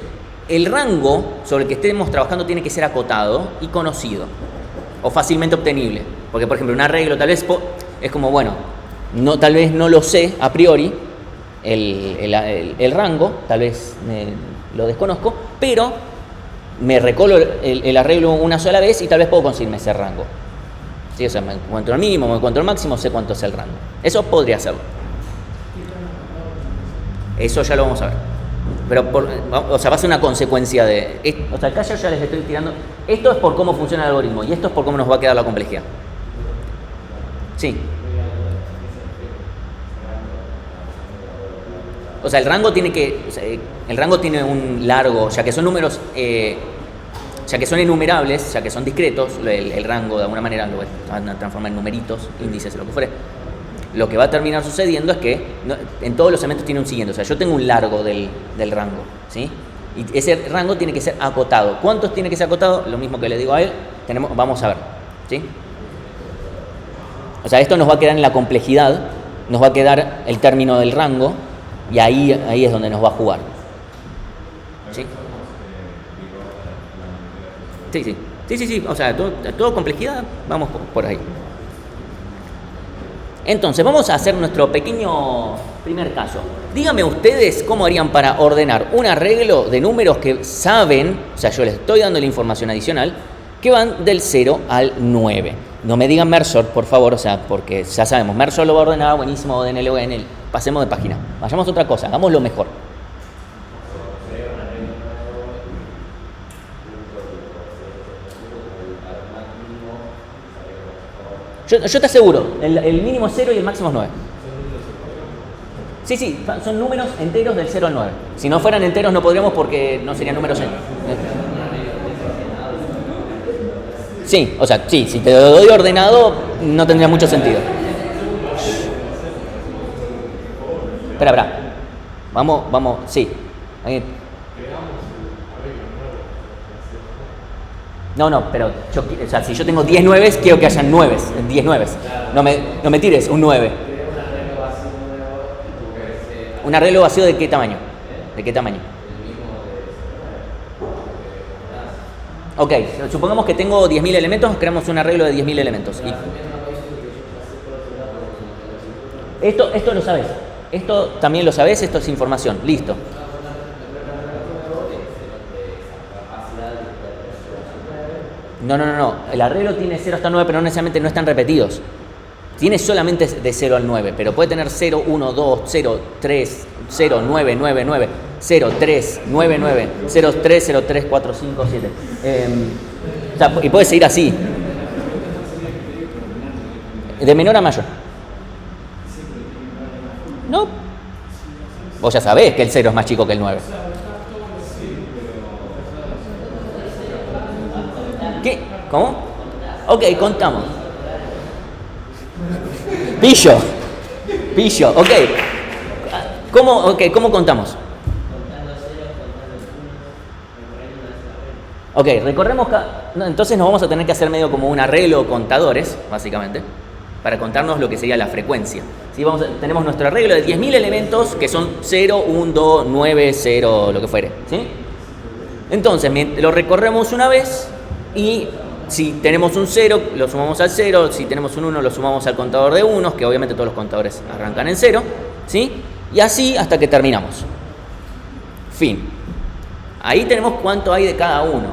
el rango sobre el que estemos trabajando tiene que ser acotado y conocido, o fácilmente obtenible. Porque, por ejemplo, un arreglo tal vez es como, bueno, tal vez no lo sé a priori, el rango, tal vez lo desconozco, pero me recolo el arreglo una sola vez y tal vez puedo conseguirme ese rango. ¿Sí? O sea, me encuentro el mínimo, me encuentro el máximo, sé cuánto es el rango. Eso podría hacerlo. Eso ya lo vamos a ver. Pero, o sea, va a ser una consecuencia de... O sea, acá yo ya les estoy tirando... Esto es por cómo funciona el algoritmo y esto es por cómo nos va a quedar la complejidad. Sí. O sea, el rango tiene que... O sea, el rango tiene un largo, ya que son números... ya que son enumerables, ya que son discretos, el rango de alguna manera lo van a transformar en numeritos, índices, lo que fuere. Lo que va a terminar sucediendo es que en todos los elementos tiene un siguiente. O sea, yo tengo un largo del rango, ¿sí? Y ese rango tiene que ser acotado. ¿Cuántos tiene que ser acotado? Lo mismo que le digo a él, vamos a ver, ¿sí? O sea, esto nos va a quedar en la complejidad, nos va a quedar el término del rango, y ahí es donde nos va a jugar. ¿Sí? Sí. O sea, todo complejidad, vamos por ahí. Entonces, vamos a hacer nuestro pequeño primer caso. Díganme ustedes cómo harían para ordenar un arreglo de números que saben, o sea, yo les estoy dando la información adicional, que van del 0 al 9. No me digan merge sort, por favor, o sea, porque ya sabemos, merge sort lo va a ordenar, buenísimo, ordenelo en él. Pasemos de página. Vayamos a otra cosa, hagamos lo mejor. Yo te aseguro, el mínimo es 0 y el máximo es 9. Sí, son números enteros del 0 al 9. Si no fueran enteros no podríamos porque no serían números enteros. Sí, o sea, sí, si te lo doy ordenado no tendría mucho sentido. Espera. Vamos, sí. No, pero o sea, si yo tengo 10 nueves, quiero que hayan 10 nueves. No me tires un 9. ¿Un arreglo vacío de qué tamaño? ¿De qué tamaño? Ok, supongamos que tengo 10.000 elementos, creamos un arreglo de 10.000 elementos. Esto lo sabes. Esto también lo sabes, esto es información. Listo. No. El arreglo tiene 0 hasta 9, pero no necesariamente no están repetidos. Tiene solamente de 0 al 9, pero puede tener 0, 1, 2, 0, 3, 0, 9, 9, 9, 0, 3, 9, 9, 0, 3, 0, 3, 4, 5, 7. O sea, y puede seguir así. De menor a mayor. No. Vos ya sabés que el 0 es más chico que el 9. ¿Qué? ¿Cómo? Ok, contamos. Pillo, ok. ¿Cómo contamos? Ok, recorremos entonces nos vamos a tener que hacer medio como un arreglo contadores, básicamente, para contarnos lo que sería la frecuencia. ¿Sí? Tenemos nuestro arreglo de 10.000 elementos que son 0, 1, 2, 9, 0, lo que fuere. ¿Sí? Entonces lo recorremos una vez y si tenemos un 0, lo sumamos al 0. Si tenemos un 1, lo sumamos al contador de 1, que obviamente todos los contadores arrancan en 0. ¿Sí? Y así hasta que terminamos. Fin. Ahí tenemos cuánto hay de cada uno.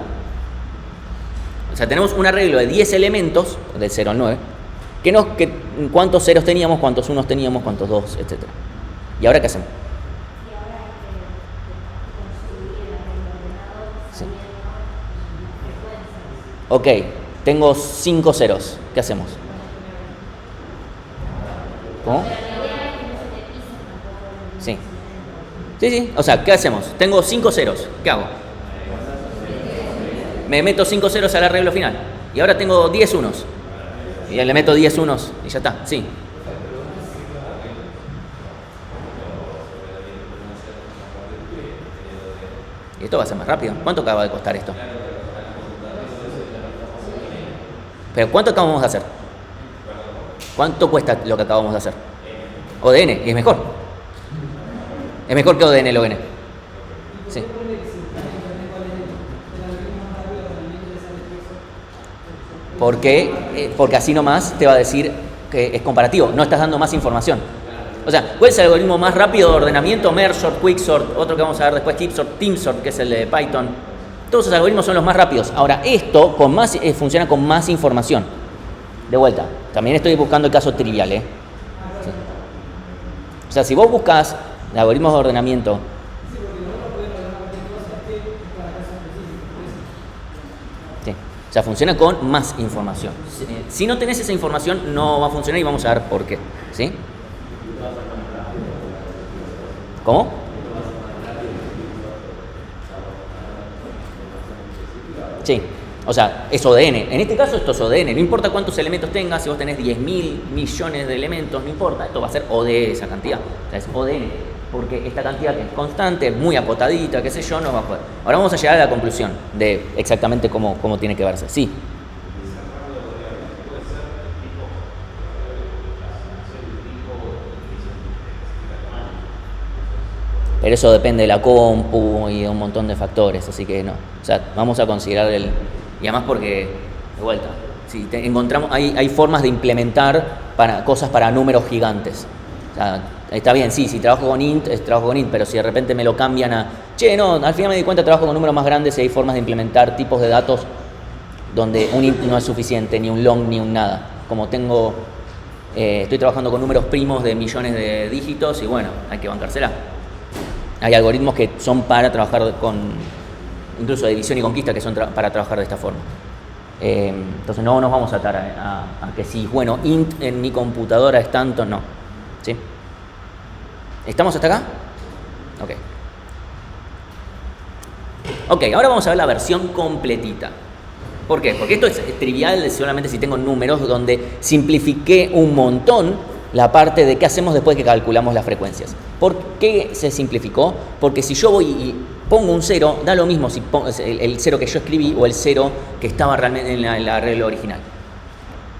O sea, tenemos un arreglo de 10 elementos, del 0 al 9, cuántos ceros teníamos, cuántos unos teníamos, cuántos dos, etc. ¿Y ahora qué hacemos? Sí. Ok, tengo 5 ceros. ¿Qué hacemos? ¿Cómo? Sí. Sí. O sea, ¿qué hacemos? Tengo 5 ceros. ¿Qué hago? Me meto 5 ceros al arreglo final. Y ahora tengo 10 unos. Y le meto 10 unos y ya está. Sí. Y esto va a ser más rápido. ¿Cuánto acaba de costar esto? Pero ¿cuánto acabamos de hacer? ¿Cuánto cuesta lo que acabamos de hacer? ODN, y es mejor. Es mejor que ODN el ON. Sí. ¿Por qué? Porque así nomás te va a decir que es comparativo. No estás dando más información. O sea, ¿cuál es el algoritmo más rápido de ordenamiento? Merge sort, quick sort, otro que vamos a ver después, keep sort, team sort, que es el de Python. Todos esos algoritmos son los más rápidos. Ahora, esto funciona con más información. De vuelta, también estoy buscando el caso trivial, ¿eh? Sí. O sea, si vos buscas algoritmos de ordenamiento, O sea, funciona con más información. Si no tenés esa información, no va a funcionar y vamos a ver por qué. ¿Sí? ¿Cómo? Sí. O sea, es ODN. En este caso esto es ODN. No importa cuántos elementos tengas, si vos tenés 10.000 millones de elementos, no importa. Esto va a ser ODE esa cantidad. O sea, es ODN. Porque esta cantidad que es constante, muy acotadita, qué sé yo, no va a poder. Ahora vamos a llegar a la conclusión de exactamente cómo tiene que verse. Sí. Pero eso depende de la compu y de un montón de factores, así que no. O sea, vamos a considerar el... Y además porque, de vuelta, si encontramos, hay formas de implementar cosas para números gigantes. O sea, está bien, sí, si trabajo con int, trabajo con int, pero si de repente me lo cambian a... no, al final me di cuenta, trabajo con números más grandes y hay formas de implementar tipos de datos donde un int no es suficiente, ni un long, ni un nada. Como estoy trabajando con números primos de millones de dígitos y bueno, hay que bancársela. Hay algoritmos que son para trabajar con, incluso de división y conquista, que son para trabajar de esta forma. Entonces no nos vamos a atar a que si, bueno, int en mi computadora es tanto, no. ¿Sí? ¿Estamos hasta acá? Ok, ahora vamos a ver la versión completita. ¿Por qué? Porque esto es trivial solamente si tengo números donde simplifiqué un montón la parte de qué hacemos después que calculamos las frecuencias. ¿Por qué se simplificó? Porque si yo voy y pongo un 0, da lo mismo si pongo el 0 que yo escribí o el 0 que estaba realmente en el arreglo original.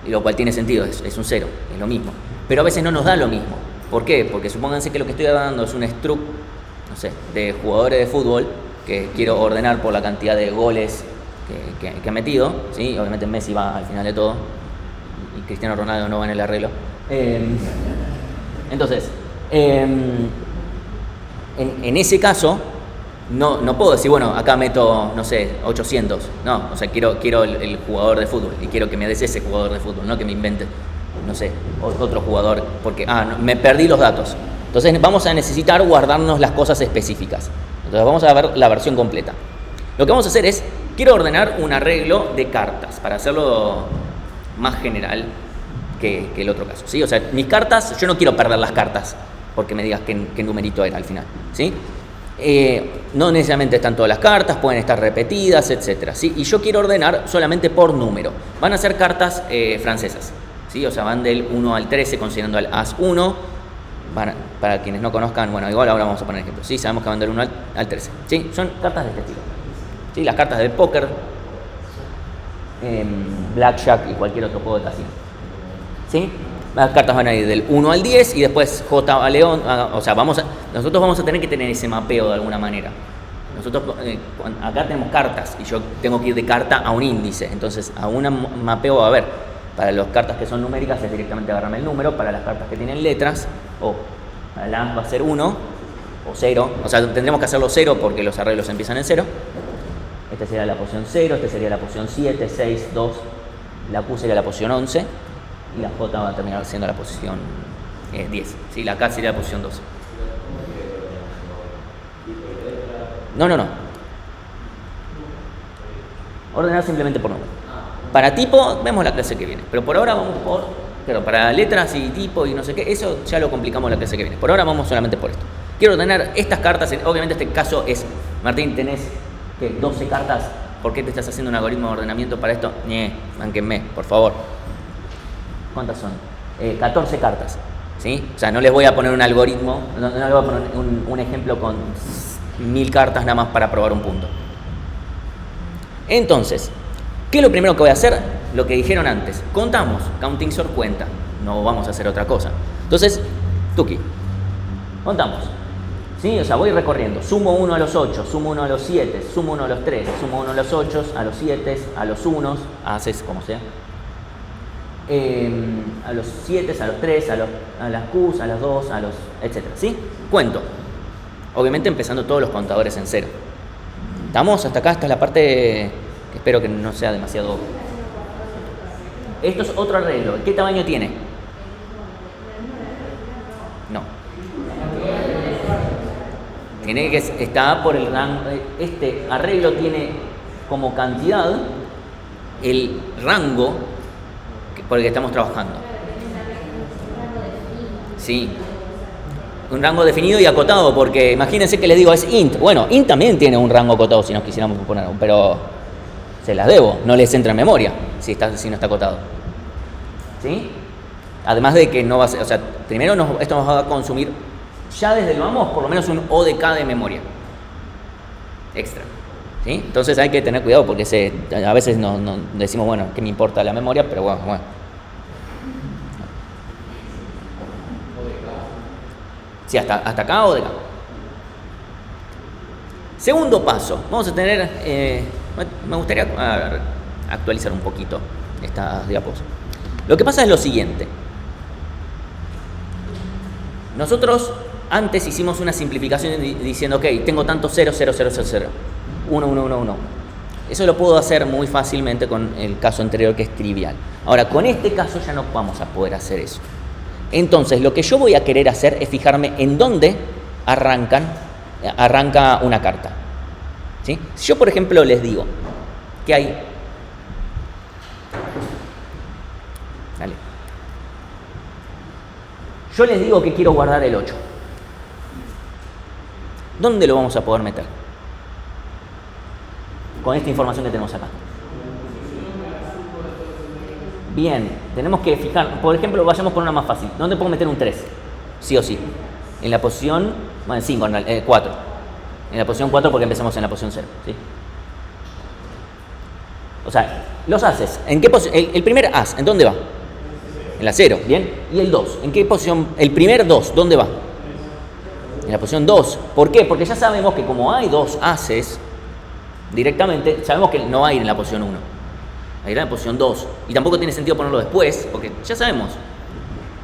Y lo cual tiene sentido, es un 0, es lo mismo. Pero a veces no nos da lo mismo. ¿Por qué? Porque supónganse que lo que estoy dando es un struct, no sé, de jugadores de fútbol que quiero ordenar por la cantidad de goles que ha metido, ¿sí? Obviamente Messi va al final de todo y Cristiano Ronaldo no va en el arreglo. Entonces, en ese caso no puedo decir, bueno, acá meto, no sé, 800. No, o sea, quiero el jugador de fútbol y quiero que me des ese jugador de fútbol, no que me invente, no sé, otro jugador, porque no, me perdí los datos. Entonces vamos a necesitar guardarnos las cosas específicas. Entonces vamos a ver la versión completa. Lo que vamos a hacer es, quiero ordenar un arreglo de cartas para hacerlo más general que el otro caso, ¿sí? O sea, mis cartas, yo no quiero perder las cartas porque me digas qué numerito era al final, ¿sí? No necesariamente están todas las cartas, pueden estar repetidas, etcétera, ¿sí? Y yo quiero ordenar solamente por número. Van a ser cartas francesas, ¿sí? O sea, van del 1 al 13 considerando al As 1. Para quienes no conozcan, bueno, igual ahora vamos a poner ejemplos, ¿sí? Sabemos que van del 1 al 13, ¿sí? Son cartas de este estilo, ¿sí? Las cartas de póker, blackjack y cualquier otro juego de casino, ¿sí? Las cartas van a ir del 1 al 10 y después J a León, o sea, nosotros vamos a tener que tener ese mapeo de alguna manera. Nosotros acá tenemos cartas y yo tengo que ir de carta a un índice, entonces a un mapeo va a haber. Para las cartas que son numéricas es directamente agarrarme el número, para las cartas que tienen letras, para la va a ser 1 o 0, o sea, tendremos que hacerlo 0 porque los arreglos empiezan en 0. Esta sería la posición 0, esta sería la posición 7, 6, 2, la Q sería la posición 11 y la J va a terminar siendo la posición 10, ¿sí? La K sería la posición 12. No. Ordenar simplemente por número. Para tipo, vemos la clase que viene, pero por ahora vamos para letras y tipo y no sé qué, eso ya lo complicamos la clase que viene. Por ahora vamos solamente por esto. Quiero ordenar estas cartas, obviamente este caso es, Martín, tenés 12 cartas, ¿por qué te estás haciendo un algoritmo de ordenamiento para esto? Mánquenme, por favor. ¿Cuántas son? 14 cartas, ¿sí? O sea, no les voy a poner un algoritmo, no les voy a poner un ejemplo con 1000 cartas nada más para probar un punto. Entonces, ¿qué es lo primero que voy a hacer? Lo que dijeron antes. Contamos. Counting sort cuenta. No vamos a hacer otra cosa. Entonces, tuki. Contamos. ¿Sí? O sea, voy recorriendo. Sumo 1 a los 8, sumo 1 a los 7, sumo 1 a los 3, sumo 1 a los 8, a los 7, a los 1, haces como sea. A los 7, a los 3, a las Qs, a los 2, a los... etcétera. ¿Sí? Cuento. Obviamente empezando todos los contadores en 0. ¿Estamos? Hasta acá, esta es la parte... Espero que no sea demasiado... Esto es otro arreglo. ¿Qué tamaño tiene? No. Tiene que está por el rango... Este arreglo tiene como cantidad el rango por el que estamos trabajando. Sí, un rango definido y acotado, porque imagínense que les digo es int. Bueno, int también tiene un rango acotado si nos quisiéramos poner, pero se las debo, no les entra en memoria si no está acotado. ¿Sí? Además de que no va a ser, o sea, primero esto nos va a consumir ya desde el vamos por lo menos un ODK de memoria extra. ¿Sí? Entonces hay que tener cuidado porque a veces no decimos, bueno, ¿qué me importa la memoria? Pero bueno. Sí, hasta acá o de acá. Segundo paso, vamos a tener, me gustaría actualizar un poquito estas diapos. Lo que pasa es lo siguiente. Nosotros antes hicimos una simplificación diciendo, ok, tengo tanto 0, 0, 0, 0, 0, 1, 1, 1, 1. Eso lo puedo hacer muy fácilmente con el caso anterior que es trivial. Ahora, con este caso ya no vamos a poder hacer eso. Entonces, lo que yo voy a querer hacer es fijarme en dónde arranca una carta. ¿Sí? Si yo, por ejemplo, les digo que hay... Dale. Yo les digo que quiero guardar el 8. ¿Dónde lo vamos a poder meter? Con esta información que tenemos acá. Bien, tenemos que fijar, por ejemplo, vayamos por una más fácil. ¿Dónde puedo meter un 3? Sí o sí. En la posición, bueno, 5, 4. En la posición 4 porque empezamos en la posición 0. ¿Sí? O sea, los ases, ¿en qué posición? El primer as, ¿en dónde va? En la 0, ¿bien? ¿Y el 2? ¿En qué posición? El primer 2, ¿dónde va? En la posición 2. ¿Por qué? Porque ya sabemos que como hay dos ases, directamente, sabemos que no va a ir en la posición 1. Va a ir en la posición 2. Y tampoco tiene sentido ponerlo después, porque ya sabemos.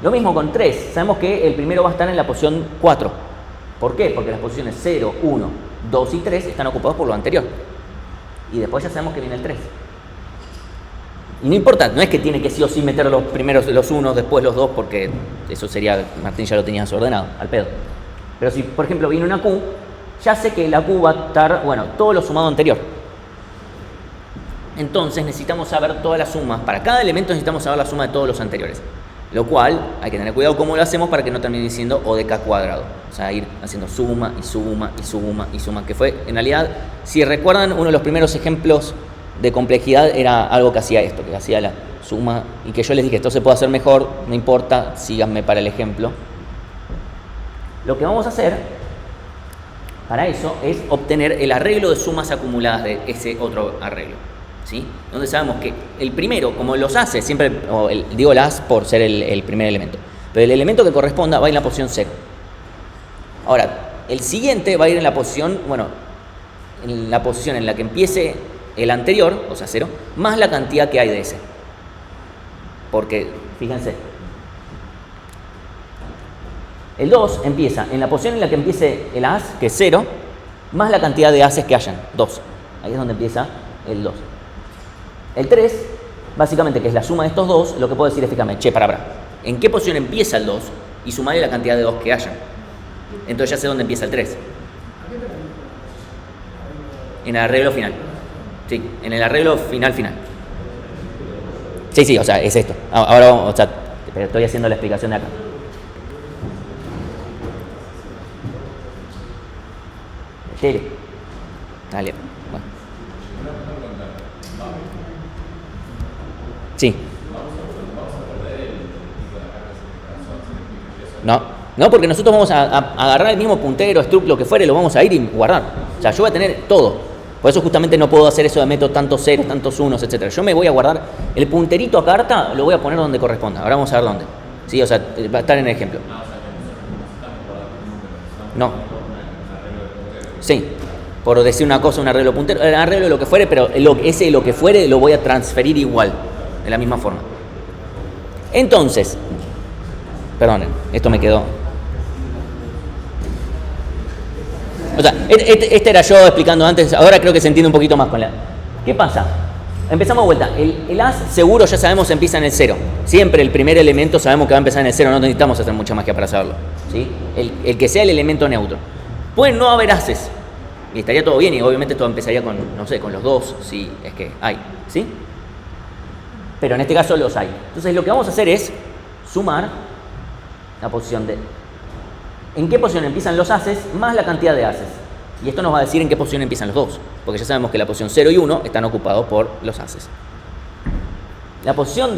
Lo mismo con 3. Sabemos que el primero va a estar en la posición 4. ¿Por qué? Porque las posiciones 0, 1, 2 y 3 están ocupadas por lo anterior. Y después ya sabemos que viene el 3. Y no importa, no es que tiene que sí o sí meter los primeros los 1, después los 2, porque eso sería, Martín ya lo tenía desordenado, al pedo. Pero si, por ejemplo, viene una Q, ya sé que la Q va a estar, bueno, todo lo sumado anterior. Entonces necesitamos saber todas las sumas. Para cada elemento necesitamos saber la suma de todos los anteriores. Lo cual, hay que tener cuidado cómo lo hacemos para que no termine siendo ODK cuadrado. O sea, ir haciendo suma y suma y suma y suma. Que fue, en realidad, si recuerdan, uno de los primeros ejemplos de complejidad era algo que hacía esto, que hacía la suma y que yo les dije, esto se puede hacer mejor, no importa, síganme para el ejemplo. Lo que vamos a hacer para eso es obtener el arreglo de sumas acumuladas de ese otro arreglo, ¿sí? Donde sabemos que el primero, como los hace, siempre digo el as por ser el primer elemento, pero el elemento que corresponda va a ir en la posición 0. Ahora, el siguiente va a ir en la posición, bueno, en la posición en la que empiece el anterior, o sea 0, más la cantidad que hay de ese. Porque, fíjense, el 2 empieza en la posición en la que empiece el as, que es 0, más la cantidad de ases que hayan, 2. Ahí es donde empieza el 2. El 3, básicamente, que es la suma de estos dos, lo que puedo decir es, fíjame, para. ¿En qué posición empieza el 2? Y sumarle la cantidad de 2 que hayan. Entonces ya sé dónde empieza el 3. En el arreglo final. Sí, en el arreglo final. Sí, o sea, es esto. Ahora vamos, o sea, pero estoy haciendo la explicación de acá. Dale, bueno. Sí. No, porque nosotros vamos a agarrar el mismo puntero, struct, lo que fuere, lo vamos a ir y guardar. O sea, yo voy a tener todo. Por eso justamente no puedo hacer eso de meto tantos ceros, tantos unos, etc. Yo me voy a guardar el punterito a carta, lo voy a poner donde corresponda. Ahora vamos a ver dónde. Sí, o sea, va a estar en el ejemplo. No. Sí. Por decir una cosa, un arreglo puntero, un arreglo de lo que fuere, pero ese lo que fuere lo voy a transferir igual, de la misma forma. Entonces, perdonen, esto me quedó. O sea, este era yo explicando antes, ahora creo que se entiende un poquito más con la... ¿Qué pasa? Empezamos de vuelta. El as seguro ya sabemos empieza en el 0. Siempre el primer elemento sabemos que va a empezar en el 0, no necesitamos hacer mucha magia para saberlo, ¿sí? El que sea el elemento neutro. Pueden no haber ases. Y estaría todo bien, y obviamente todo empezaría con, no sé, con los 2, si es que hay, ¿sí? pero en este caso los hay. Entonces lo que vamos a hacer es sumar la posición de... ¿En qué posición empiezan los haces más la cantidad de haces? Y esto nos va a decir en qué posición empiezan los dos, porque ya sabemos que la posición 0 y 1 están ocupados por los haces. La posición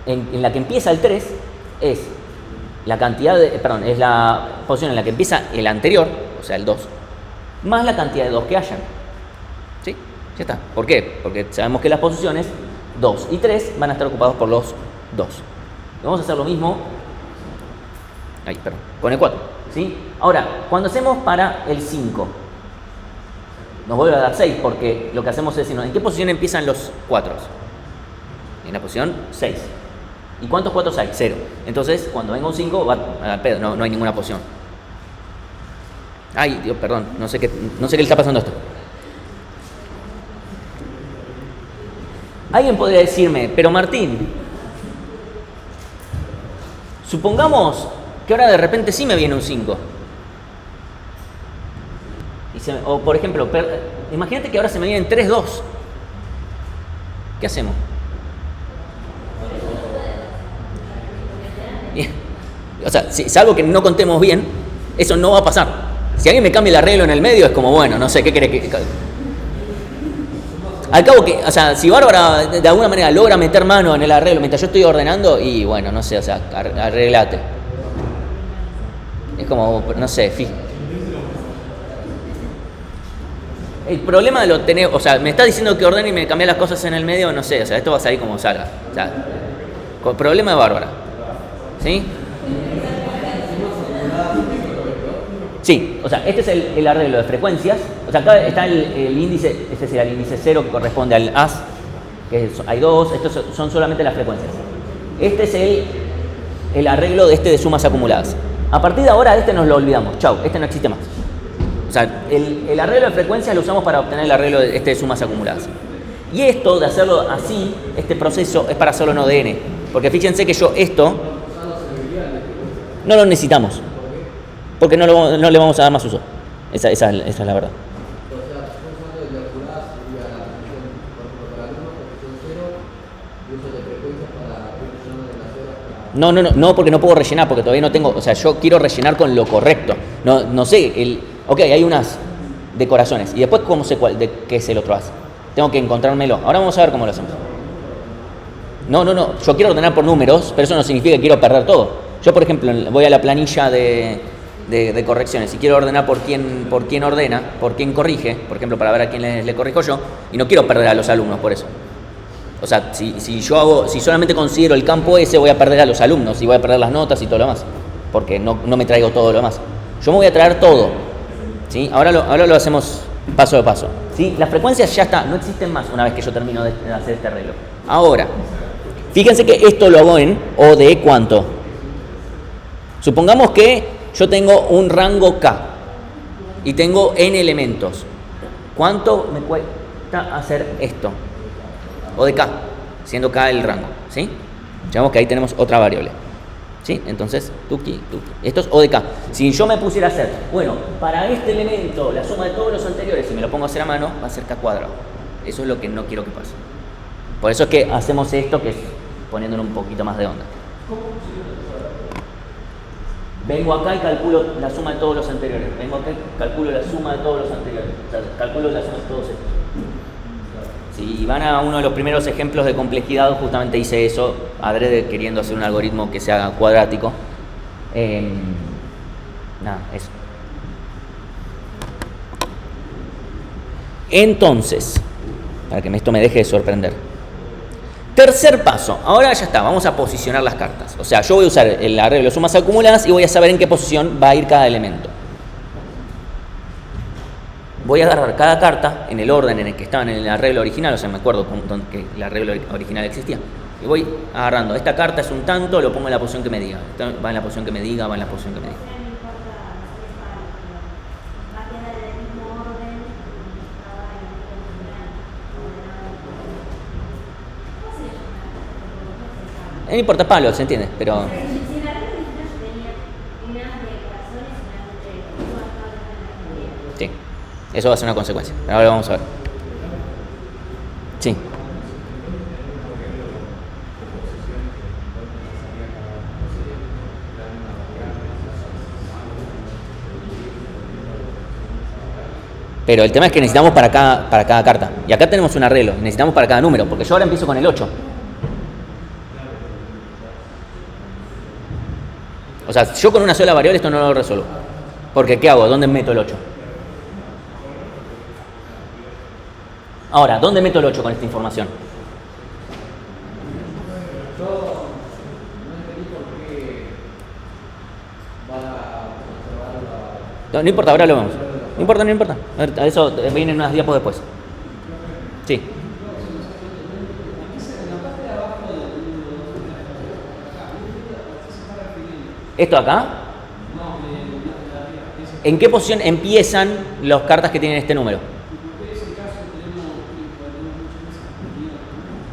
en la que empieza el 3 es la cantidad de... Perdón, es la posición en la que empieza el anterior, o sea, el 2, más la cantidad de 2 que hayan. ¿Sí? Ya está. ¿Por qué? Porque sabemos que las posiciones 2 y 3 van a estar ocupados por los 2. Vamos a hacer lo mismo con el 4. ¿Sí? Ahora, cuando hacemos para el 5, nos vuelve a dar 6, porque lo que hacemos es decirnos, ¿en qué posición empiezan los 4? En la posición 6. ¿Y cuántos 4 hay? 0. Entonces, cuando venga un 5, va a dar pedo, no hay ninguna posición. Ay, Dios, perdón, no sé qué le está pasando a esto. Alguien podría decirme, pero Martín, supongamos que ahora de repente sí me viene un 5. O por ejemplo, imagínate que ahora se me vienen 3, 2. ¿Qué hacemos? O sea, salvo que no contemos bien, eso no va a pasar. Si alguien me cambia el arreglo en el medio, es como, bueno, no sé, ¿qué querés que...? Al cabo que, o sea, si Bárbara de alguna manera logra meter mano en el arreglo mientras yo estoy ordenando, y bueno, no sé, o sea, arreglate. Es como, no sé, el problema lo tenés, o sea, me estás diciendo que ordene y me cambié las cosas en el medio, no sé, o sea, esto va a salir como salga. O sea, problema de Bárbara. ¿Sí? Sí, o sea, este es el arreglo de frecuencias. O sea, acá está el índice, este sería el índice 0 que corresponde al AS, que hay 2, estos son solamente las frecuencias. Este es el arreglo de de sumas acumuladas. A partir de ahora, este nos lo olvidamos. Chau, este no existe más. O sea, el arreglo de frecuencias lo usamos para obtener el arreglo de sumas acumuladas. Y esto, de hacerlo así, este proceso es para hacerlo en ODN. Porque fíjense que esto no lo necesitamos. Porque no le vamos a dar más uso. Esa es la verdad. No, porque no puedo rellenar, porque todavía no tengo, o sea, yo quiero rellenar con lo correcto. No sé, ok, hay unas decoraciones. Y después, ¿cómo sé de qué es el otro as? Tengo que encontrármelo. Ahora vamos a ver cómo lo hacemos. No, yo quiero ordenar por números, pero eso no significa que quiero perder todo. Yo, por ejemplo, voy a la planilla de correcciones y quiero ordenar por quién ordena, por quién corrige, por ejemplo, para ver a quién le corrijo yo, y no quiero perder a los alumnos por eso. O sea, si solamente considero el campo ese, voy a perder a los alumnos y voy a perder las notas y todo lo demás, porque no me traigo todo lo demás. Yo me voy a traer todo, ¿sí? Ahora lo hacemos paso a paso, ¿sí? Las frecuencias ya está, no existen más una vez que yo termino de hacer este arreglo. Ahora, fíjense que esto lo hago en O de ¿cuánto? Supongamos que yo tengo un rango K y tengo N elementos. ¿Cuánto me cuesta hacer esto? O de K, siendo K el rango, ¿sí? Digamos que ahí tenemos otra variable, ¿sí? Entonces, tuki. Esto es O de K. Si yo me pusiera a hacer, bueno, para este elemento, la suma de todos los anteriores, si me lo pongo a hacer a mano, va a ser K cuadrado. Eso es lo que no quiero que pase. Por eso es que hacemos esto, que es poniéndole un poquito más de onda. Vengo acá y calculo la suma de todos los anteriores. Vengo acá y calculo la suma de todos los anteriores. O sea, calculo la suma de todos estos. Si van a uno de los primeros ejemplos de complejidad, justamente hice eso, adrede queriendo hacer un algoritmo que sea cuadrático. Eso. Entonces, para que esto me deje de sorprender. Tercer paso, ahora ya está, vamos a posicionar las cartas. O sea, yo voy a usar el arreglo de sumas acumuladas y voy a saber en qué posición va a ir cada elemento. Voy a agarrar cada carta en el orden en el que estaba en el arreglo original, o sea, me acuerdo que el arreglo original existía. Y voy agarrando, esta carta es un tanto, lo pongo en la posición que me diga. Va en la posición que me diga, va en la posición que me diga. No importa palo, se entiende, pero... Sí, eso va a ser una consecuencia. Ahora vamos a ver. Sí. Pero el tema es que necesitamos para cada carta. Y acá tenemos un arreglo, necesitamos para cada número, porque yo ahora empiezo con el 8. O sea, yo con una sola variable esto no lo resuelvo. Porque ¿qué hago? ¿Dónde meto el 8? Ahora, ¿dónde meto el 8 con esta información? No importa, ahora lo vemos. No importa, no importa. A ver, eso vienen unas diapos después. Sí. ¿Esto acá? ¿En qué posición empiezan las cartas que tienen este número?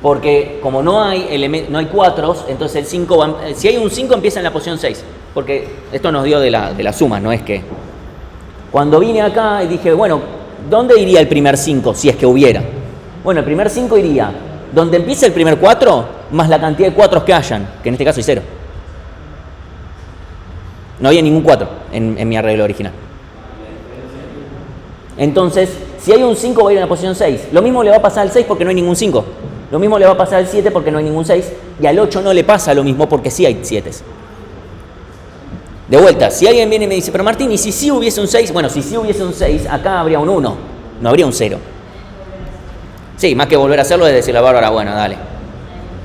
Porque como no hay cuatros, entonces el 5 va, si hay un 5 empieza en la posición 6. Porque esto nos dio de la suma, no es que... Cuando vine acá y dije, bueno, ¿dónde iría el primer 5 si es que hubiera? Bueno, el primer 5 iría donde empieza el primer 4 más la cantidad de 4 que hayan, que en este caso hay 0. No había ningún 4 en mi arreglo original. Entonces, si hay un 5 va a ir en la posición 6. Lo mismo le va a pasar al 6 porque no hay ningún 5. Lo mismo le va a pasar al 7 porque no hay ningún 6. Y al 8 no le pasa lo mismo porque sí hay 7. De vuelta, si alguien viene y me dice, pero Martín, ¿y si sí hubiese un 6? Bueno, si sí hubiese un 6, acá habría un 1, no habría un 0. Sí, más que volver a hacerlo es decirle a Bárbara, bueno, dale.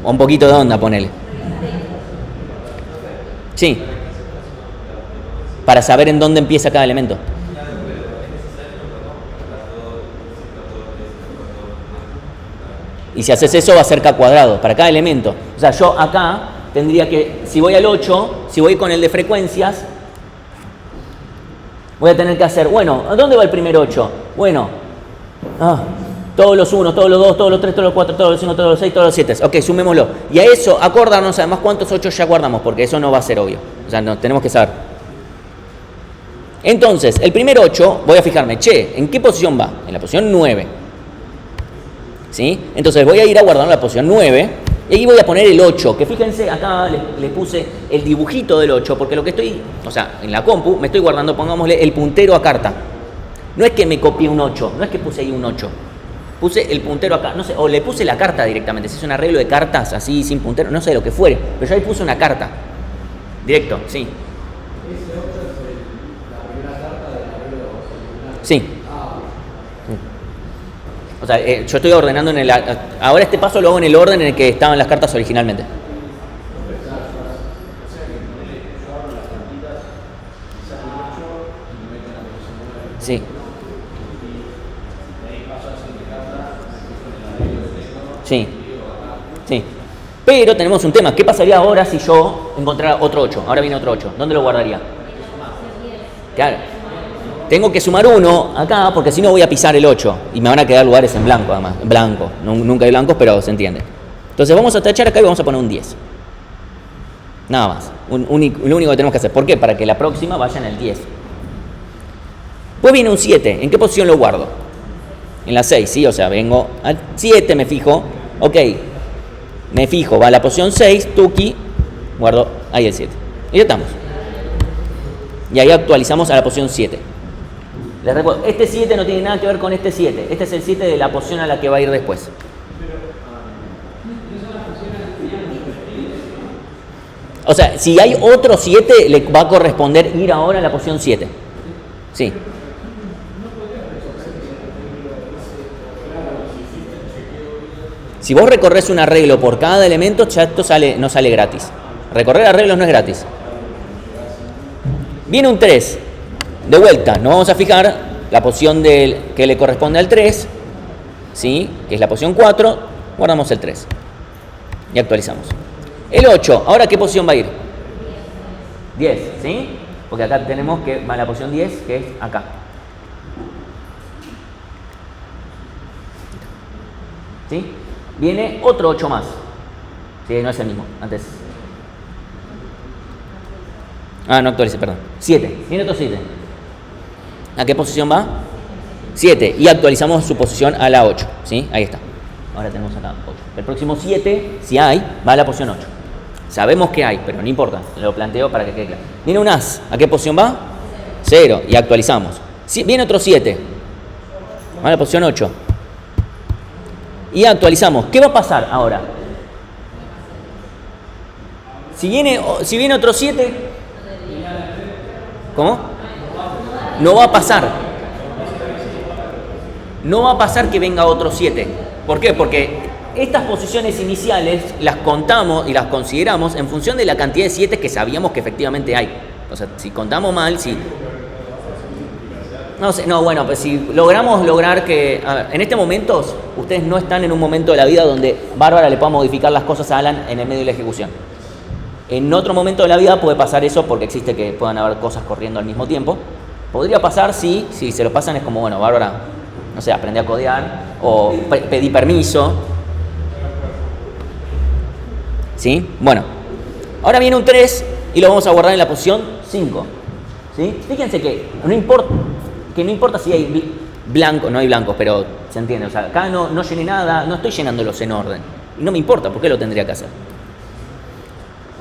O un poquito de onda, ponele. Sí. Para saber en dónde empieza cada elemento. Y si haces eso va a ser k cuadrado, para cada elemento. O sea, yo acá tendría que, si voy al 8, si voy con el de frecuencias, voy a tener que hacer, bueno, ¿a dónde va el primer 8? Bueno, todos los 1, todos los 2, todos los 3, todos los 4, todos los 5, todos los 6, todos los 7. Ok, sumémoslo. Y a eso, acordarnos además cuántos 8 ya guardamos, porque eso no va a ser obvio. O sea, no, tenemos que saber. Entonces, el primer 8, voy a fijarme, ¿en qué posición va? En la posición 9. ¿Sí? Entonces voy a ir a guardar la posición 9. Y ahí voy a poner el 8, que fíjense, acá le puse el dibujito del 8, porque lo que estoy, o sea, en la compu me estoy guardando, pongámosle el puntero a carta. No es que me copié un 8, no es que puse ahí un 8. Puse el puntero acá, no sé, o le puse la carta directamente, si es un arreglo de cartas así, sin puntero, no sé lo que fuere, pero yo ahí puse una carta. Directo, sí. Ese 8 es la primera carta del arreglo original. Sí. O sea, yo estoy ordenando en el... Ahora este paso lo hago en el orden en el que estaban las cartas originalmente. Sí. Sí. Sí. Pero tenemos un tema. ¿Qué pasaría ahora si yo encontrara otro 8? Ahora viene otro 8. ¿Dónde lo guardaría? Claro. Tengo que sumar 1 acá porque si no voy a pisar el 8 y me van a quedar lugares en blanco además. En blanco. Nunca hay blancos, pero se entiende. Entonces vamos a tachar acá y vamos a poner un 10. Nada más. Lo único que tenemos que hacer. ¿Por qué? Para que la próxima vaya en el 10. Pues viene un 7. ¿En qué posición lo guardo? En la 6, ¿sí? O sea, vengo al 7, me fijo. Ok. Me fijo, va a la posición 6, tuki, guardo ahí el 7. Y ya estamos. Y ahí actualizamos a la posición 7. Les recuerdo, este 7 no tiene nada que ver con este 7. Este es el 7 de la posición a la que va a ir después. O sea, si hay otro 7, le va a corresponder ir ahora a la posición 7. Sí. Si vos recorres un arreglo por cada elemento, ya esto no sale gratis. Recorrer arreglos no es gratis. Viene un 3. De vuelta, nos vamos a fijar la posición que le corresponde al 3, ¿sí? Que es la posición 4. Guardamos el 3. Y actualizamos. El 8, ¿ahora qué posición va a ir? 10, ¿sí? Porque acá tenemos que va a la posición 10, que es acá. ¿Sí? Viene otro 8 más. Sí, no es el mismo, antes. No actualicé, perdón. 7, viene otro 7. ¿A qué posición va? 7. Y actualizamos su posición a la 8. ¿Sí? Ahí está. Ahora tenemos acá 8. El próximo 7, si hay, va a la posición 8. Sabemos que hay, pero no importa. Lo planteo para que quede claro. Viene un as. ¿A qué posición va? 0. Y actualizamos. Viene otro 7. Va a la posición 8. Y actualizamos. ¿Qué va a pasar ahora? Si viene otro 7, ¿cómo? No va a pasar. No va a pasar que venga otro 7. ¿Por qué? Porque estas posiciones iniciales las contamos y las consideramos en función de la cantidad de 7 que sabíamos que efectivamente hay. O sea, si contamos mal, si... No sé, no, bueno, pues si logramos lograr que... A ver, en este momento, ustedes no están en un momento de la vida donde Bárbara le pueda modificar las cosas a Alan en el medio de la ejecución. En otro momento de la vida puede pasar eso porque existe que puedan haber cosas corriendo al mismo tiempo. Podría pasar si se lo pasan es como, bueno, Bárbara, no sé, aprendí a codear o pedí permiso. ¿Sí? Bueno, ahora viene un 3 y lo vamos a guardar en la posición 5. ¿Sí? Fíjense que no importa si hay blancos, no hay blancos, pero se entiende. O sea, acá no llené nada, no estoy llenándolos en orden. Y no me importa, ¿por qué lo tendría que hacer?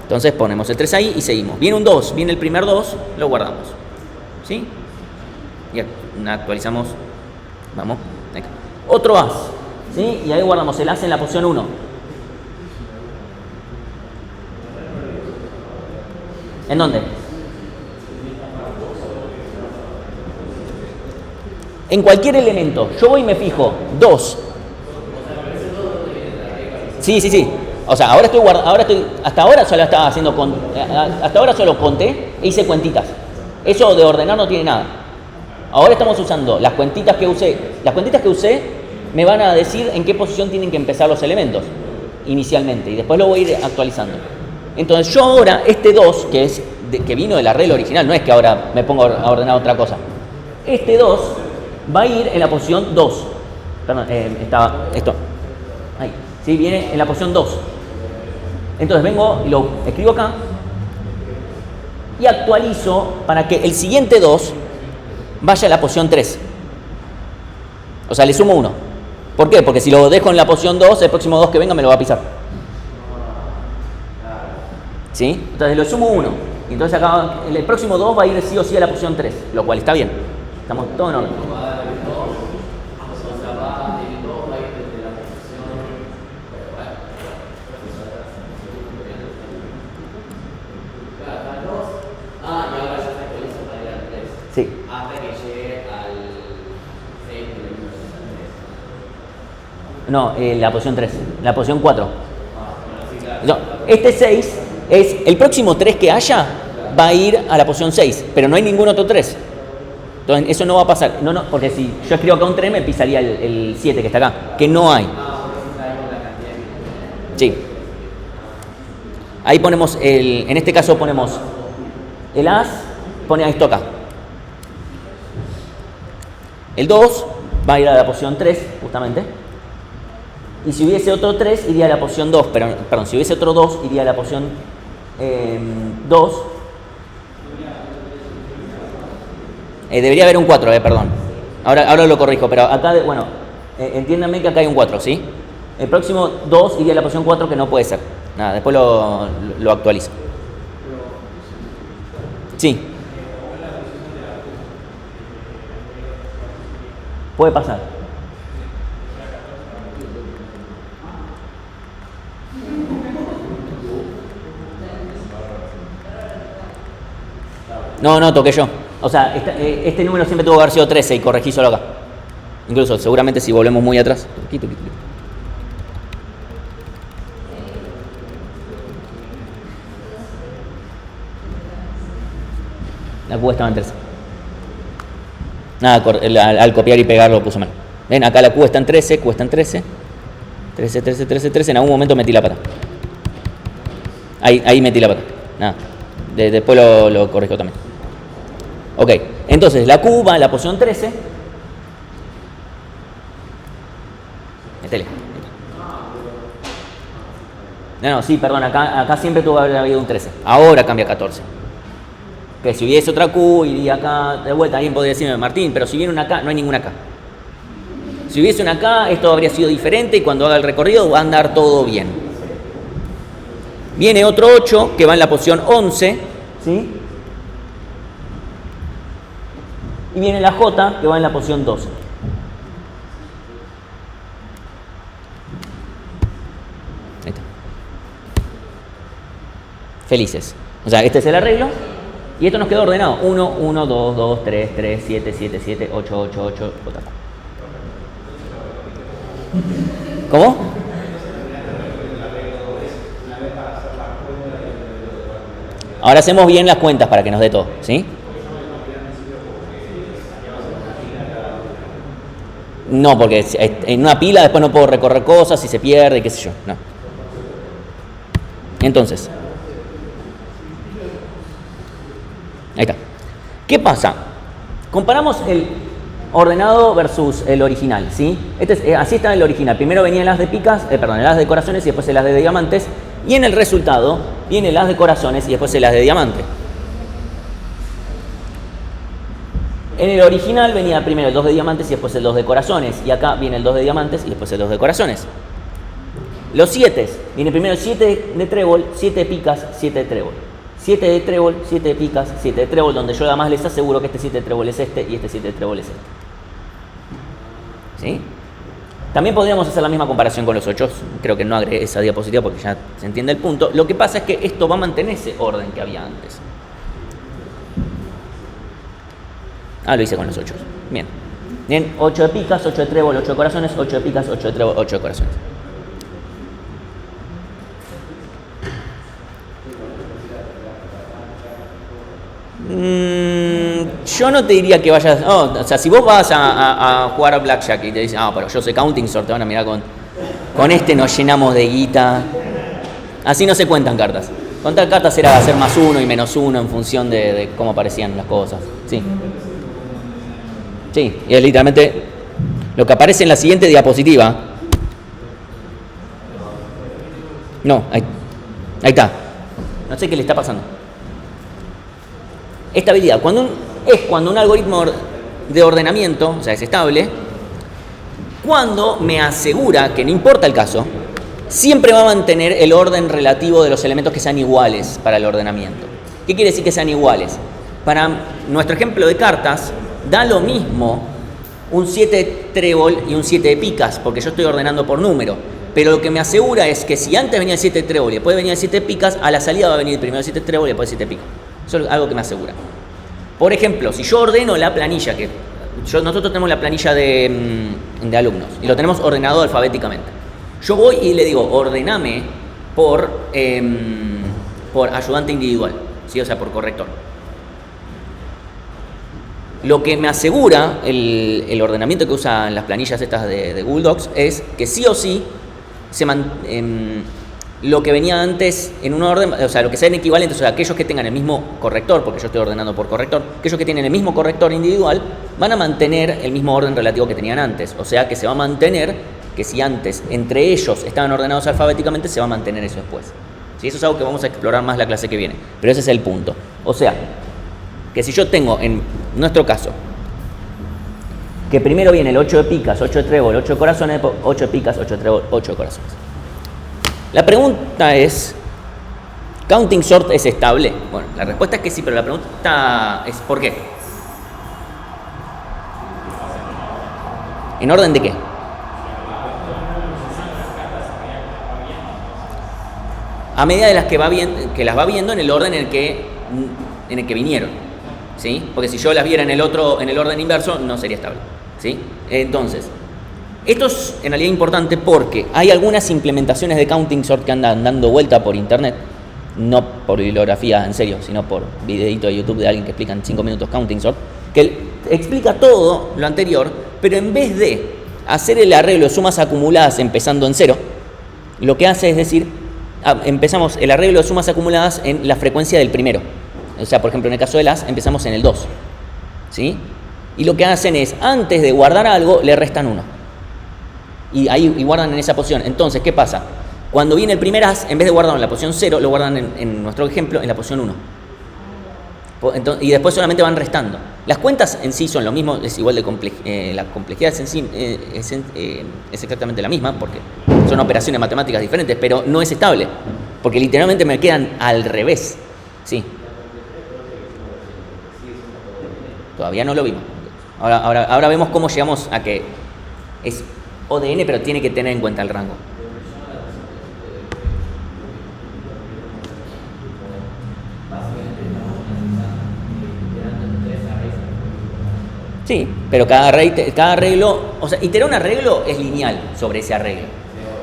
Entonces ponemos el 3 ahí y seguimos. Viene un 2, viene el primer 2, lo guardamos. ¿Sí? Y actualizamos. Vamos. Acá. Otro as. ¿Sí? Y ahí guardamos el as en la posición 1. ¿En dónde? En cualquier elemento. Yo voy y me fijo 2. Sí. O sea, hasta ahora solo estaba haciendo hasta ahora solo conté e hice cuentitas. Eso de ordenar no tiene nada. Ahora estamos usando las cuentitas que usé. Las cuentitas que usé me van a decir en qué posición tienen que empezar los elementos inicialmente y después lo voy a ir actualizando. Entonces yo ahora este 2 que vino del arreglo original, no es que ahora me pongo a ordenar otra cosa. Este 2 va a ir en la posición 2. Perdón, estaba esto. Ahí. Sí, viene en la posición 2. Entonces vengo y lo escribo acá y actualizo para que el siguiente 2 vaya a la posición 3. O sea, le sumo 1. ¿Por qué? Porque si lo dejo en la posición 2, el próximo 2 que venga me lo va a pisar. ¿Sí? Entonces lo sumo 1. Y entonces acá el próximo 2 va a ir sí o sí a la posición 3, lo cual está bien. Estamos todos en orden. Sí. Hasta que llegue al 6. No, la posición 3. La posición 4. No, este 6 es el próximo 3 que haya va a ir a la posición 6, pero no hay ningún otro 3. Entonces eso no va a pasar. No, porque si yo escribo acá un 3 me pisaría el 7 que está acá, que no hay. Sí. Ahí ponemos en este caso ponemos el as, pone esto acá. El 2 va a ir a la posición 3, justamente. Y si hubiese otro 3, iría a la posición 2. Perdón, si hubiese otro 2, iría a la posición 2. Debería haber un 4, perdón. Ahora lo corrijo, pero acá, bueno, entiéndanme que acá hay un 4, ¿sí? El próximo 2 iría a la posición 4, que no puede ser. Nada, después lo actualizo. Sí. Puede pasar. No, toqué yo. O sea, este número siempre tuvo que haber sido 13 y corregí solo acá. Incluso, seguramente si volvemos muy atrás. La Q estaba en 13. Nada, al copiar y pegar lo puse mal. Ven, acá la Q está en 13, Q está en 13. 13. En algún momento metí la pata. Ahí metí la pata. Nada. Después lo corrijo también. Ok, entonces la Q va a la posición 13. Métele. No, sí, perdón, acá siempre tuvo que haber habido un 13. Ahora cambia a 14. Que si hubiese otra Q, iría acá de vuelta. Alguien podría decirme, Martín, pero si viene una K, no hay ninguna K. Si hubiese una K, esto habría sido diferente y cuando haga el recorrido va a andar todo bien. Viene otro 8 que va en la posición 11, ¿sí? Y viene la J que va en la posición 12. felices. O sea, este es el arreglo y esto nos quedó ordenado. 1, 1, 2, 2, 3, 3, 7, 7, 7, 8, 8, 8, ¿Cómo? Ahora hacemos bien las cuentas para que nos dé todo, ¿sí? No, porque en una pila después no puedo recorrer cosas y se pierde, qué sé yo. No. Entonces, ahí está. ¿Qué pasa? Comparamos el ordenado versus el original, ¿sí? Así está el original. Primero venían las de picas, el as de corazones y después el as de diamantes. Y en el resultado viene el as de corazones y después el as de diamante. En el original venía primero el 2 de diamantes y después el 2 de corazones. Y acá viene el 2 de diamantes y después el 2 de corazones. Los 7. Viene primero 7 de trébol, 7 de picas, 7 de trébol. 7 de trébol, 7 de picas, 7 de trébol, donde yo además les aseguro que este 7 de trébol es este y este 7 de trébol es este. ¿Sí? También podríamos hacer la misma comparación con los 8. Creo que no agregué esa diapositiva porque ya se entiende el punto. Lo que pasa es que esto va a mantener ese orden que había antes. Lo hice con los 8. Bien. Bien, 8 de picas, 8 de trébol, 8 de corazones, 8 de picas, 8 de trébol, 8 de corazones. Yo no te diría que vayas... o sea, si vos vas a jugar a Blackjack y te dicen, pero yo sé Counting Sort, te van a mirar con este nos llenamos de guita. Así no se cuentan cartas. Contar cartas era hacer más uno y menos uno en función de cómo aparecían las cosas. Sí. Sí, y es literalmente lo que aparece en la siguiente diapositiva. No, ahí está. No sé qué le está pasando. Estabilidad. Cuando un algoritmo de ordenamiento, o sea, es estable, cuando me asegura que no importa el caso, siempre va a mantener el orden relativo de los elementos que sean iguales para el ordenamiento. ¿Qué quiere decir que sean iguales? Para nuestro ejemplo de cartas, da lo mismo un 7 de trébol y un 7 de picas, porque yo estoy ordenando por número. Pero lo que me asegura es que si antes venía el 7 de trébol y después venía el 7 de picas, a la salida va a venir primero el 7 de trébol y después el 7 de picas. Eso es algo que me asegura. Por ejemplo, si yo ordeno la planilla, nosotros tenemos la planilla de alumnos y lo tenemos ordenado alfabéticamente. Yo voy y le digo, ordename por ayudante individual, ¿sí? O sea, por corrector. Lo que me asegura el ordenamiento que usan las planillas estas de Google Docs es que sí o sí lo que venía antes en un orden, o sea, lo que sean equivalentes, o sea, aquellos que tengan el mismo corrector, porque yo estoy ordenando por corrector, aquellos que tienen el mismo corrector individual van a mantener el mismo orden relativo que tenían antes. O sea, que se va a mantener que si antes entre ellos estaban ordenados alfabéticamente, se va a mantener eso después. ¿Sí? Eso es algo que vamos a explorar más la clase que viene. Pero ese es el punto. O sea, que si yo tengo, en nuestro caso, que primero viene el 8 de picas, 8 de trébol, 8 de corazones, 8 de picas, 8 de trébol, 8 de corazones. La pregunta es, ¿Counting Sort es estable? Bueno, la respuesta es que sí, pero la pregunta es ¿por qué? ¿En orden de qué? A medida de las que las va viendo en el orden en el que vinieron, ¿sí? Porque si yo las viera en el orden inverso, no sería estable, ¿sí? Entonces, esto es en realidad importante porque hay algunas implementaciones de Counting Sort que andan dando vuelta por internet, no por bibliografía en serio, sino por videito de YouTube de alguien que explica en 5 minutos Counting Sort, que explica todo lo anterior, pero en vez de hacer el arreglo de sumas acumuladas empezando en 0, lo que hace es decir, empezamos el arreglo de sumas acumuladas en la frecuencia del primero. O sea, por ejemplo, en el caso de las, empezamos en el 2, ¿sí? Y lo que hacen es, antes de guardar algo, le restan 1. Y guardan en esa posición. Entonces, ¿qué pasa? Cuando viene el primer as, en vez de guardarlo en la posición 0, lo guardan en nuestro ejemplo en la posición 1. Y después solamente van restando. Las cuentas en sí son lo mismo, es igual de la complejidad en sí es exactamente la misma, porque son operaciones matemáticas diferentes, pero no es estable, porque literalmente me quedan al revés. Sí. Todavía no lo vimos. Ahora vemos cómo llegamos a que es ODN, pero tiene que tener en cuenta el rango. Sí, pero cada arreglo, o sea, iterar un arreglo es lineal sobre ese arreglo.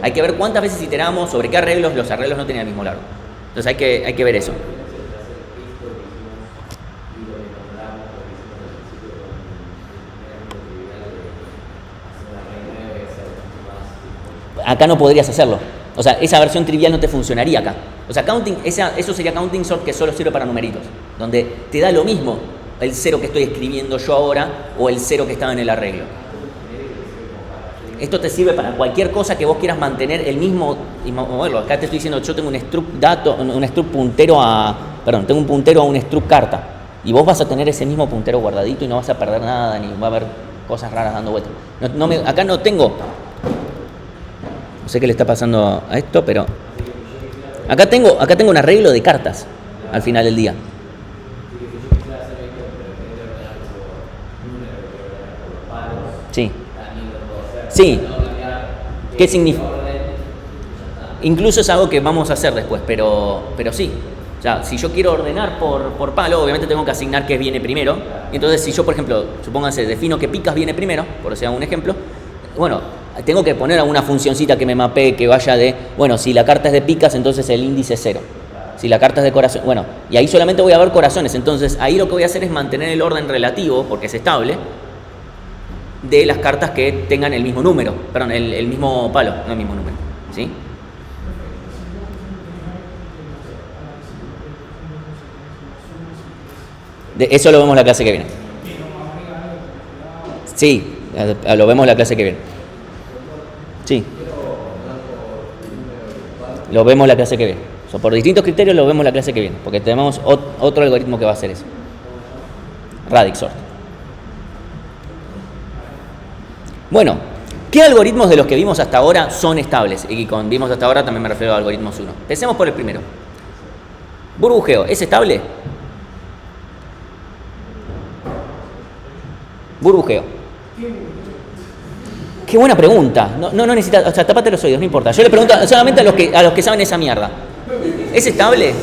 Hay que ver cuántas veces iteramos, sobre qué arreglos, los arreglos no tienen el mismo largo. Entonces hay que ver eso. Acá no podrías hacerlo. O sea, esa versión trivial no te funcionaría acá. O sea, eso sería counting sort que solo sirve para numeritos, donde te da lo mismo el 0 que estoy escribiendo yo ahora o el 0 que estaba en el arreglo. Esto te sirve para cualquier cosa que vos quieras mantener el mismo y moverlo. Acá te estoy diciendo, yo tengo un struct dato, un struct puntero a, perdón, tengo un puntero a un struct carta y vos vas a tener ese mismo puntero guardadito y no vas a perder nada ni va a haber cosas raras dando vueltas. Acá no tengo. No sé qué le está pasando a esto, pero acá tengo un arreglo de cartas al final del día. Sí. Sí. ¿Qué significa? Incluso es algo que vamos a hacer después, pero sí. O sea, si yo quiero ordenar por palo, obviamente tengo que asignar qué viene primero. Y entonces, si yo, por ejemplo, supónganse, defino que picas viene primero, por decir un ejemplo, bueno, tengo que poner alguna funcioncita que me mapee, que vaya de, bueno, si la carta es de picas, entonces el índice es 0. Si la carta es de corazón, bueno, y ahí solamente voy a ver corazones. Entonces, ahí lo que voy a hacer es mantener el orden relativo, porque es estable, de las cartas que tengan el mismo número, perdón, el mismo palo, no el mismo número, ¿sí? Eso lo vemos la clase que viene. Sí, lo vemos la clase que viene. Sí. Lo vemos la clase que viene. O sea, por distintos criterios lo vemos la clase que viene, porque tenemos otro algoritmo que va a hacer eso. Radix sort. Bueno, ¿qué algoritmos de los que vimos hasta ahora son estables? Y con vimos hasta ahora también me refiero a algoritmos 1. Empecemos por el primero. Burbujeo, ¿es estable? Burbujeo. Qué buena pregunta. No necesitas, o sea, tapate los oídos, no importa. Yo le pregunto solamente a los que saben esa mierda. ¿Es estable?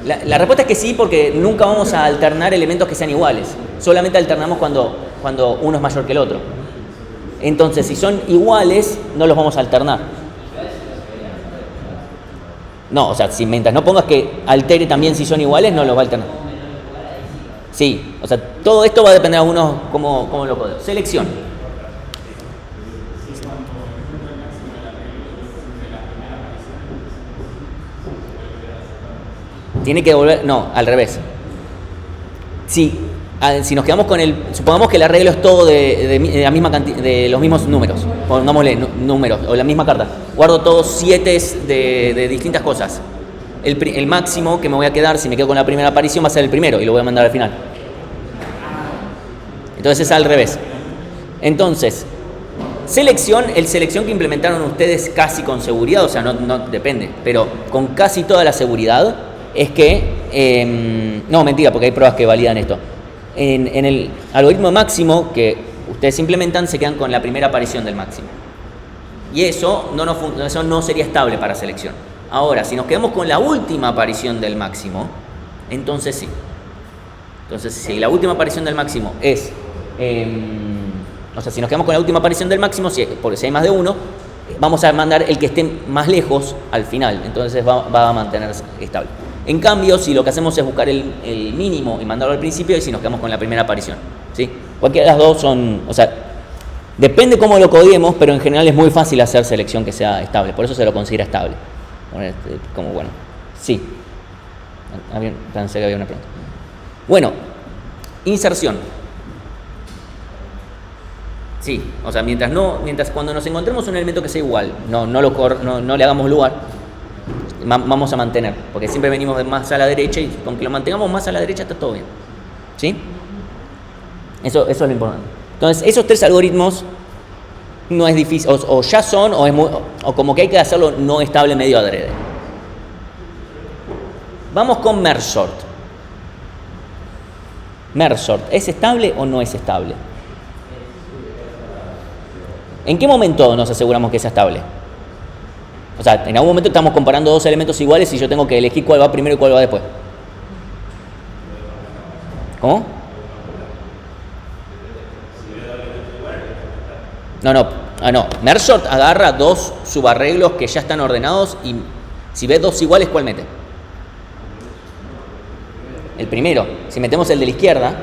La respuesta es que sí, porque nunca vamos a alternar elementos que sean iguales. Solamente alternamos cuando uno es mayor que el otro. Entonces, si son iguales, no los vamos a alternar. No, o sea, si mientras no pongas que altere también si son iguales, no los va a alternar. Sí, o sea, todo esto va a depender de uno cómo lo codeo. Selección. Tiene que devolver, no, al revés. Si nos quedamos con supongamos que el arreglo es todo de la misma de los mismos números, pongámosle números, o la misma carta. Guardo todos 7 de distintas cosas. El máximo que me voy a quedar, si me quedo con la primera aparición, va a ser el primero y lo voy a mandar al final. Entonces es al revés. Entonces, el selección que implementaron ustedes casi con seguridad, o sea, no depende, pero con casi toda la seguridad, es que, no, mentira, porque hay pruebas que validan esto. En el algoritmo máximo que ustedes implementan, se quedan con la primera aparición del máximo. Y eso no sería estable para selección. Ahora, si nos quedamos con la última aparición del máximo, entonces sí. Entonces, si la última aparición del máximo es... o sea, si nos quedamos con la última aparición del máximo, porque si hay más de uno, vamos a mandar el que esté más lejos al final. Entonces va a mantenerse estable. En cambio, si lo que hacemos es buscar el mínimo y mandarlo al principio, y si nos quedamos con la primera aparición, ¿sí? Cualquiera de las dos son... O sea, depende cómo lo codiemos, pero en general es muy fácil hacer selección que sea estable. Por eso se lo considera estable. Como bueno, sí. Pensé que había una pregunta. Bueno, inserción. Sí, o sea, mientras cuando nos encontremos un elemento que sea igual, no le hagamos lugar, vamos a mantener, porque siempre venimos de más a la derecha y con que lo mantengamos más a la derecha está todo bien. ¿Sí? Eso es lo importante. Entonces, esos 3 algoritmos no es difícil, o ya son, o como que hay que hacerlo no estable medio adrede. Vamos con merge sort. Merge sort, ¿es estable o no es estable? ¿En qué momento nos aseguramos que sea estable? O sea, en algún momento estamos comparando 2 elementos iguales y yo tengo que elegir cuál va primero y cuál va después. ¿Cómo? No. Merge sort agarra dos subarreglos que ya están ordenados y si ves dos iguales, ¿cuál mete? El primero. Si metemos el de la izquierda,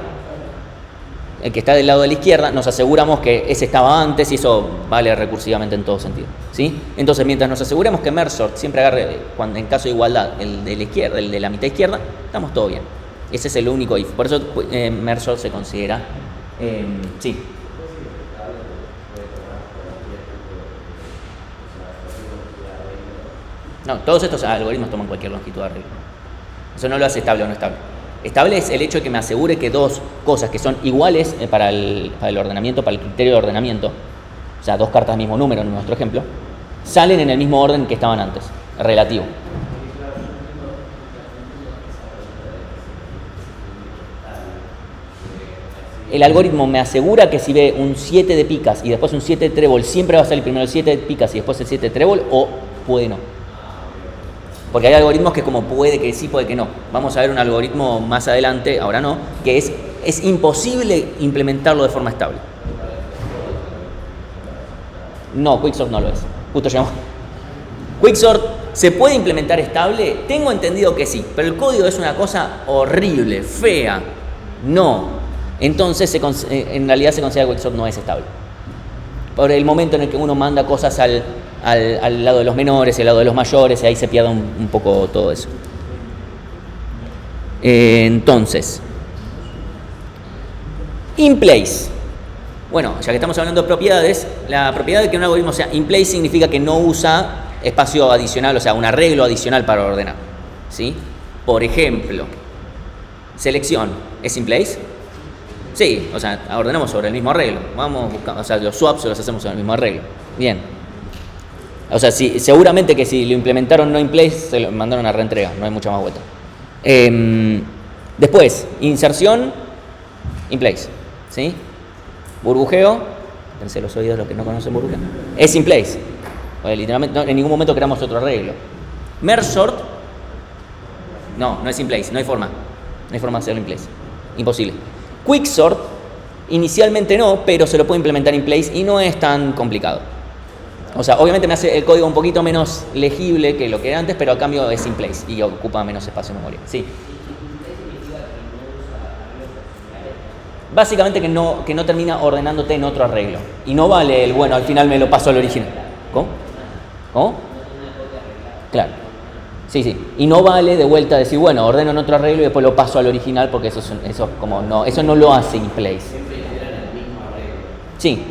el que está del lado de la izquierda, nos aseguramos que ese estaba antes y eso vale recursivamente en todo sentido, ¿sí? Entonces, mientras nos aseguremos que merge sort siempre agarre, en caso de igualdad, el de la izquierda, el de la mitad izquierda, estamos todo bien. Ese es el único if. Por eso merge sort se considera, sí. No, todos estos algoritmos toman cualquier longitud de arreglo. Eso no lo hace estable o no estable. Estable es el hecho de que me asegure que dos cosas que son iguales para el ordenamiento, para el criterio de ordenamiento, o sea, dos cartas del mismo número en nuestro ejemplo, salen en el mismo orden que estaban antes, relativo. El algoritmo me asegura que si ve un 7 de picas y después un 7 de trébol, siempre va a salir primero el 7 de picas y después el 7 de trébol, o puede no. Porque hay algoritmos que como puede que sí, puede que no. Vamos a ver un algoritmo más adelante, ahora no, que es imposible implementarlo de forma estable. No, Quicksort no lo es. Justo llamamos. Quicksort se puede implementar estable, tengo entendido que sí, pero el código es una cosa horrible, fea. No. Entonces en realidad se considera que Quicksort no es estable. Por el momento en el que uno manda cosas al lado de los menores, al lado de los mayores, y ahí se pierde un poco todo eso. Entonces, in place. Bueno, ya que estamos hablando de propiedades, la propiedad de que un algoritmo sea in place significa que no usa espacio adicional, o sea, un arreglo adicional para ordenar, ¿sí? Por ejemplo, selección, ¿es in place? Sí, o sea, ordenamos sobre el mismo arreglo. Vamos buscando, o sea, los swaps los hacemos sobre el mismo arreglo. Bien. O sea, seguramente que si lo implementaron no in place, se lo mandaron a reentrega, no hay mucha más vuelta. Después, inserción, in place, ¿sí? Burbujeo, pensé los oídos los que no conocen burbujeo, es in place. Oye, literalmente, en ningún momento creamos otro arreglo. Merge sort, no es in place, no hay forma de hacerlo in place, imposible. Quicksort, inicialmente no, pero se lo puede implementar in place y no es tan complicado. O sea, obviamente me hace el código un poquito menos legible que lo que era antes, pero a cambio es in place y ocupa menos espacio de memoria. Sí. Básicamente que no termina ordenándote en otro arreglo. Y no vale el, bueno, al final me lo paso al original. ¿Cómo? Claro. Sí. Y no vale de vuelta decir, bueno, ordeno en otro arreglo y después lo paso al original, porque eso no lo hace in place. Sí.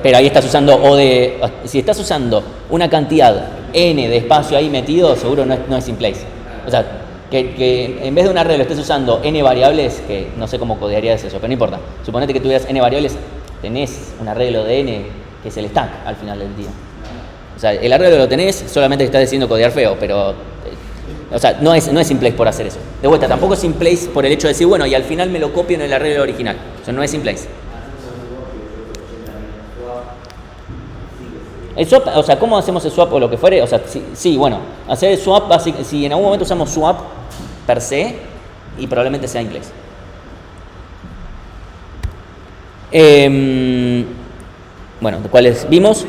Pero ahí estás usando si estás usando una cantidad n de espacio ahí metido, seguro no es in place. O sea, que en vez de un arreglo estés usando n variables, que no sé cómo codearías eso, pero no importa. Suponete que tuvieras n variables, tenés un arreglo de n que es el stack al final del día. O sea, el arreglo lo tenés, solamente estás diciendo codear feo, pero o sea, no es in place por hacer eso. De vuelta, tampoco es in place por el hecho de decir, bueno, y al final me lo copio en el arreglo original. O sea, no es in place. El swap, o sea, ¿cómo hacemos el swap o lo que fuere? O sea, sí, bueno, hacer el swap, si en algún momento usamos swap per se, y probablemente sea in place. Bueno, ¿cuáles vimos?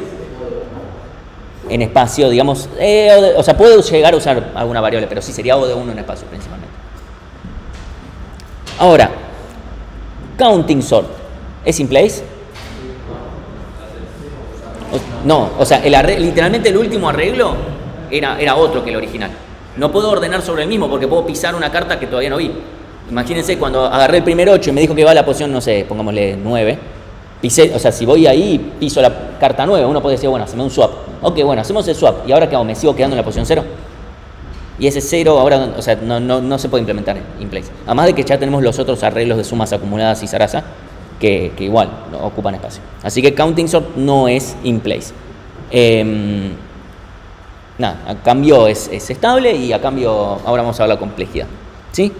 En espacio, digamos, o sea, puedo llegar a usar alguna variable, pero sí sería O de 1 en espacio principalmente. Ahora, counting sort, ¿es in place? No, o sea, literalmente el último arreglo era otro que el original. No puedo ordenar sobre el mismo porque puedo pisar una carta que todavía no vi. Imagínense cuando agarré el primer 8 y me dijo que va a la posición, no sé, pongámosle 9. Pisé, o sea, si voy ahí, piso la carta 9. Uno puede decir, bueno, haceme un swap. Ok, bueno, hacemos el swap. ¿Y ahora qué hago? ¿Me sigo quedando en la posición 0? Y ese 0 ahora, o sea, no se puede implementar in place. Además de que ya tenemos los otros arreglos de sumas acumuladas y zaraza que igual no ocupan espacio. Así que counting sort no es in place. A cambio es estable y a cambio ahora vamos a ver la complejidad. ¿Sí?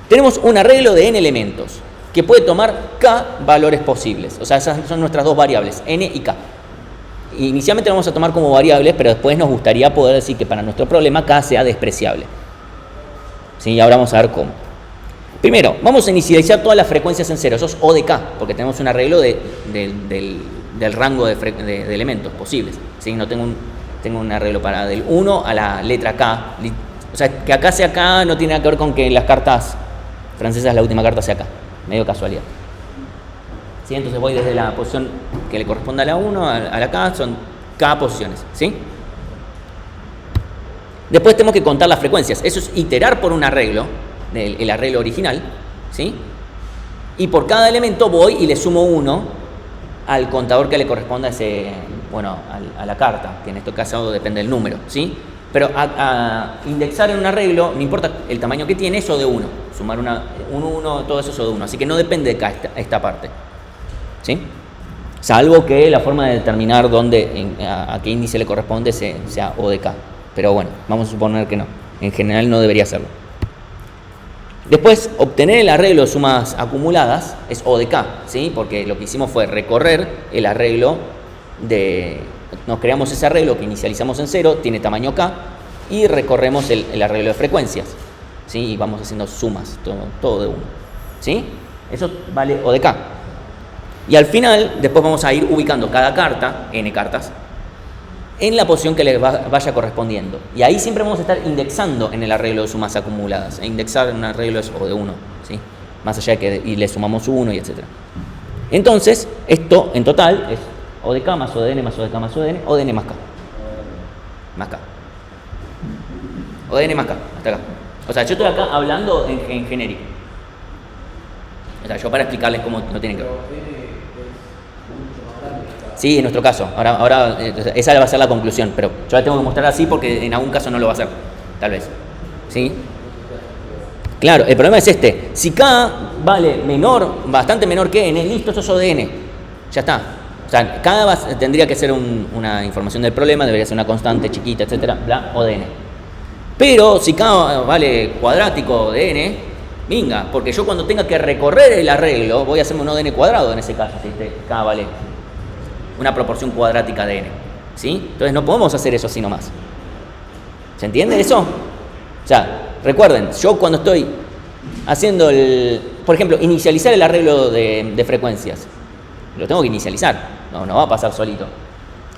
Tenemos un arreglo de n elementos que puede tomar k valores posibles. O sea, esas son nuestras dos variables, n y k. inicialmente lo vamos a tomar como variables, pero después nos gustaría poder decir que para nuestro problema K sea despreciable. ¿Sí? Y ahora vamos a ver cómo. Primero, vamos a inicializar todas las frecuencias en cero, eso es O de K, porque tenemos un arreglo del rango de elementos posibles. ¿Sí? No tengo un arreglo para del 1 a la letra K. O sea, que acá sea K no tiene nada que ver con que las cartas francesas la última carta sea K. Medio casualidad. ¿Sí? Entonces voy desde la posición que le corresponde a la 1 a la K, son K posiciones. ¿Sí? Después tenemos que contar las frecuencias. Eso es iterar por un arreglo, el arreglo original. ¿Sí? Y por cada elemento voy y le sumo 1 al contador que le corresponde a ese, a la carta, que en este caso depende del número. ¿Sí? Pero a indexar en un arreglo, no importa el tamaño que tiene, es O de 1. Sumar 1, todo eso es O de 1. Así que no depende de K esta parte. ¿Sí? Salvo que la forma de determinar a qué índice le corresponde sea O de K. Pero bueno, vamos a suponer que no. En general no debería serlo. Después, obtener el arreglo de sumas acumuladas es O de K, ¿sí? Porque lo que hicimos fue recorrer el arreglo nos creamos ese arreglo que inicializamos en 0, tiene tamaño K, y recorremos el arreglo de frecuencias, ¿sí? Y vamos haciendo sumas, todo de 1, ¿sí? Eso vale O de K. Y al final, después vamos a ir ubicando cada carta, n cartas, en la posición que le vaya correspondiendo. Y ahí siempre vamos a estar indexando en el arreglo de sumas acumuladas. E indexar en un arreglo es O de 1, ¿sí? Más allá de que y le sumamos 1 y etc. Entonces, esto en total es O de K más O de N más O de K más O de N, O de N más K. Más K. O de N más K, hasta acá. O sea, yo estoy acá hablando en genérico. O sea, yo para explicarles cómo no tienen que ver. Sí, en nuestro caso. Ahora esa va a ser la conclusión, pero yo la tengo que mostrar así porque en algún caso no lo va a hacer, tal vez. ¿Sí? Claro, el problema es este. Si K vale bastante menor que N, listo, eso es O de N. Ya está. O sea, K tendría que ser una información del problema, debería ser una constante chiquita, etcétera, bla, O de N. Pero si K vale cuadrático de N, venga, porque yo cuando tenga que recorrer el arreglo voy a hacerme un O de N cuadrado en ese caso, si K vale una proporción cuadrática de N. ¿Sí? Entonces no podemos hacer eso así nomás. ¿Se entiende eso? O sea, recuerden, yo cuando estoy haciendo por ejemplo, inicializar el arreglo de frecuencias, lo tengo que inicializar, no va a pasar solito.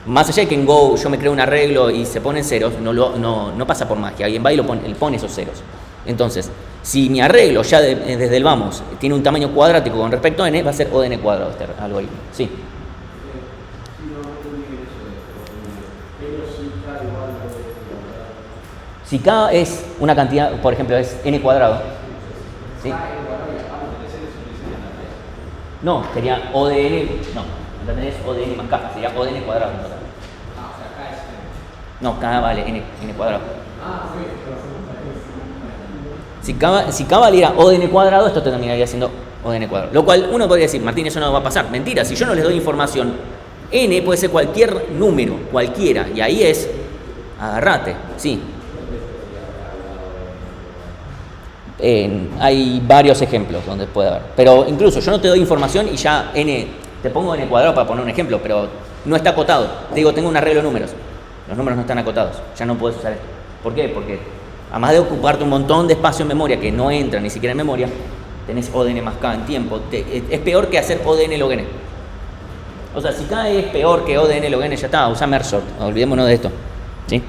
Más allá de que en Go yo me creo un arreglo y se ponen ceros, no pasa por magia, alguien va y pone esos ceros. Entonces, si mi arreglo ya desde el vamos tiene un tamaño cuadrático con respecto a N, va a ser O de N cuadrado este algoritmo. Sí. Si K es una cantidad, por ejemplo, es N cuadrado, ¿sí? No, sería O de N, no, acá tenés O de N más K, sería O de N cuadrado. No, K vale N cuadrado. Si K valiera O de N cuadrado, esto terminaría siendo O de N cuadrado. Lo cual uno podría decir, Martín, eso no va a pasar. Mentira, si yo no les doy información, N puede ser cualquier número, cualquiera, y ahí es, agarrate, sí. Hay varios ejemplos donde puede haber. Pero incluso yo no te doy información y ya te pongo N cuadrado para poner un ejemplo, pero no está acotado. Te digo, tengo un arreglo de números. Los números no están acotados. Ya no puedes usar esto. ¿Por qué? Porque además de ocuparte un montón de espacio en memoria que no entra ni siquiera en memoria, tenés O de N más K en tiempo. Es peor que hacer O de N log N. O sea, si K es peor que O de N log N, ya está, usa Mersort. Olvidémonos de esto. ¿Sí?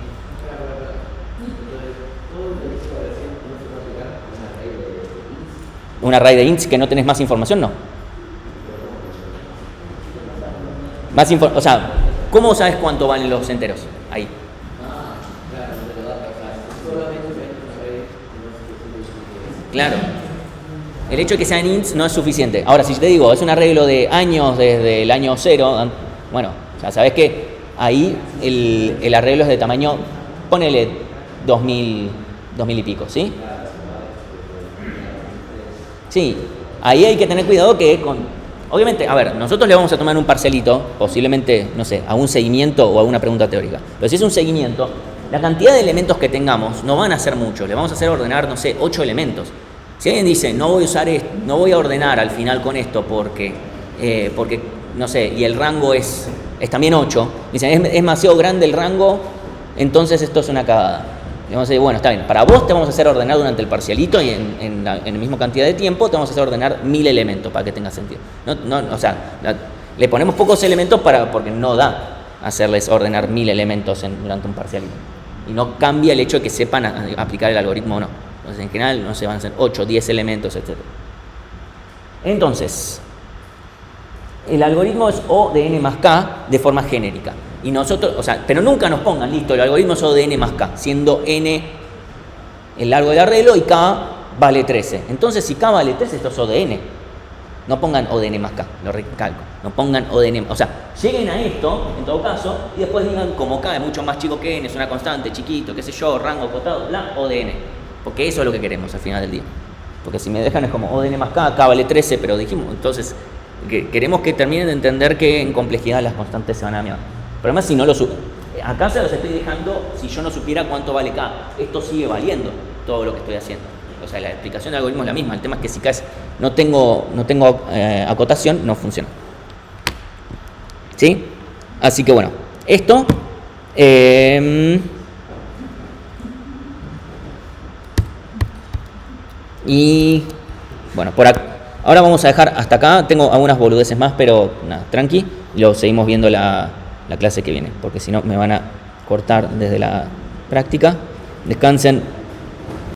Un array de ints que no tenés más información, no. O sea, ¿cómo sabes cuánto valen los enteros? Ahí. Claro. El hecho de que sean ints no es suficiente. Ahora, si te digo, es un arreglo de años desde el año 0, bueno, ya sabes que ahí el arreglo es de tamaño, ponele 2000 y pico, ¿sí? Sí, ahí hay que tener cuidado que obviamente, a ver, nosotros le vamos a tomar un parcelito, posiblemente, no sé, a un seguimiento o a una pregunta teórica. Pero si es un seguimiento, la cantidad de elementos que tengamos no van a ser muchos. Le vamos a hacer ordenar, no sé, 8 elementos. Si alguien dice, no voy a ordenar al final con esto porque no sé, y el rango es es también 8. Dicen, es demasiado grande el rango, entonces esto es una cagada. Y vamos a decir, bueno, está bien, para vos te vamos a hacer ordenar durante el parcialito y en la misma cantidad de tiempo te vamos a hacer ordenar 1000 elementos para que tenga sentido. O sea, le ponemos pocos elementos porque no da hacerles ordenar 1000 elementos durante un parcialito. Y no cambia el hecho de que sepan aplicar el algoritmo o no. Entonces, en general, no se van a hacer 8, 10 elementos, etc. Entonces, el algoritmo es O de n más k de forma genérica. Y nosotros, o sea, pero nunca nos pongan, listo, el algoritmo es O de n más k, siendo n el largo del arreglo y k vale 13. Entonces, si k vale 13, esto es O de n. No pongan O de n más k, lo recalco. No pongan O de n. O sea, lleguen a esto, en todo caso, y después digan, como k es mucho más chico que n, es una constante, chiquito, qué sé yo, rango acotado, bla, O de n. Porque eso es lo que queremos al final del día. Porque si me dejan es como O de n más k, k vale 13, pero dijimos, entonces, queremos que terminen de entender que en complejidad las constantes se van a mierda. Pero además, si no lo acá se los estoy dejando, si yo no supiera cuánto vale k, esto sigue valiendo todo lo que estoy haciendo. O sea, la explicación del algoritmo es la misma. El tema es que si k no tengo acotación, no funciona. ¿Sí? Así que bueno, esto. Y bueno, por acá. Ahora vamos a dejar hasta acá. Tengo algunas boludeces más, pero nada, tranqui. Lo seguimos viendo la clase que viene, porque si no me van a cortar desde la práctica. Descansen.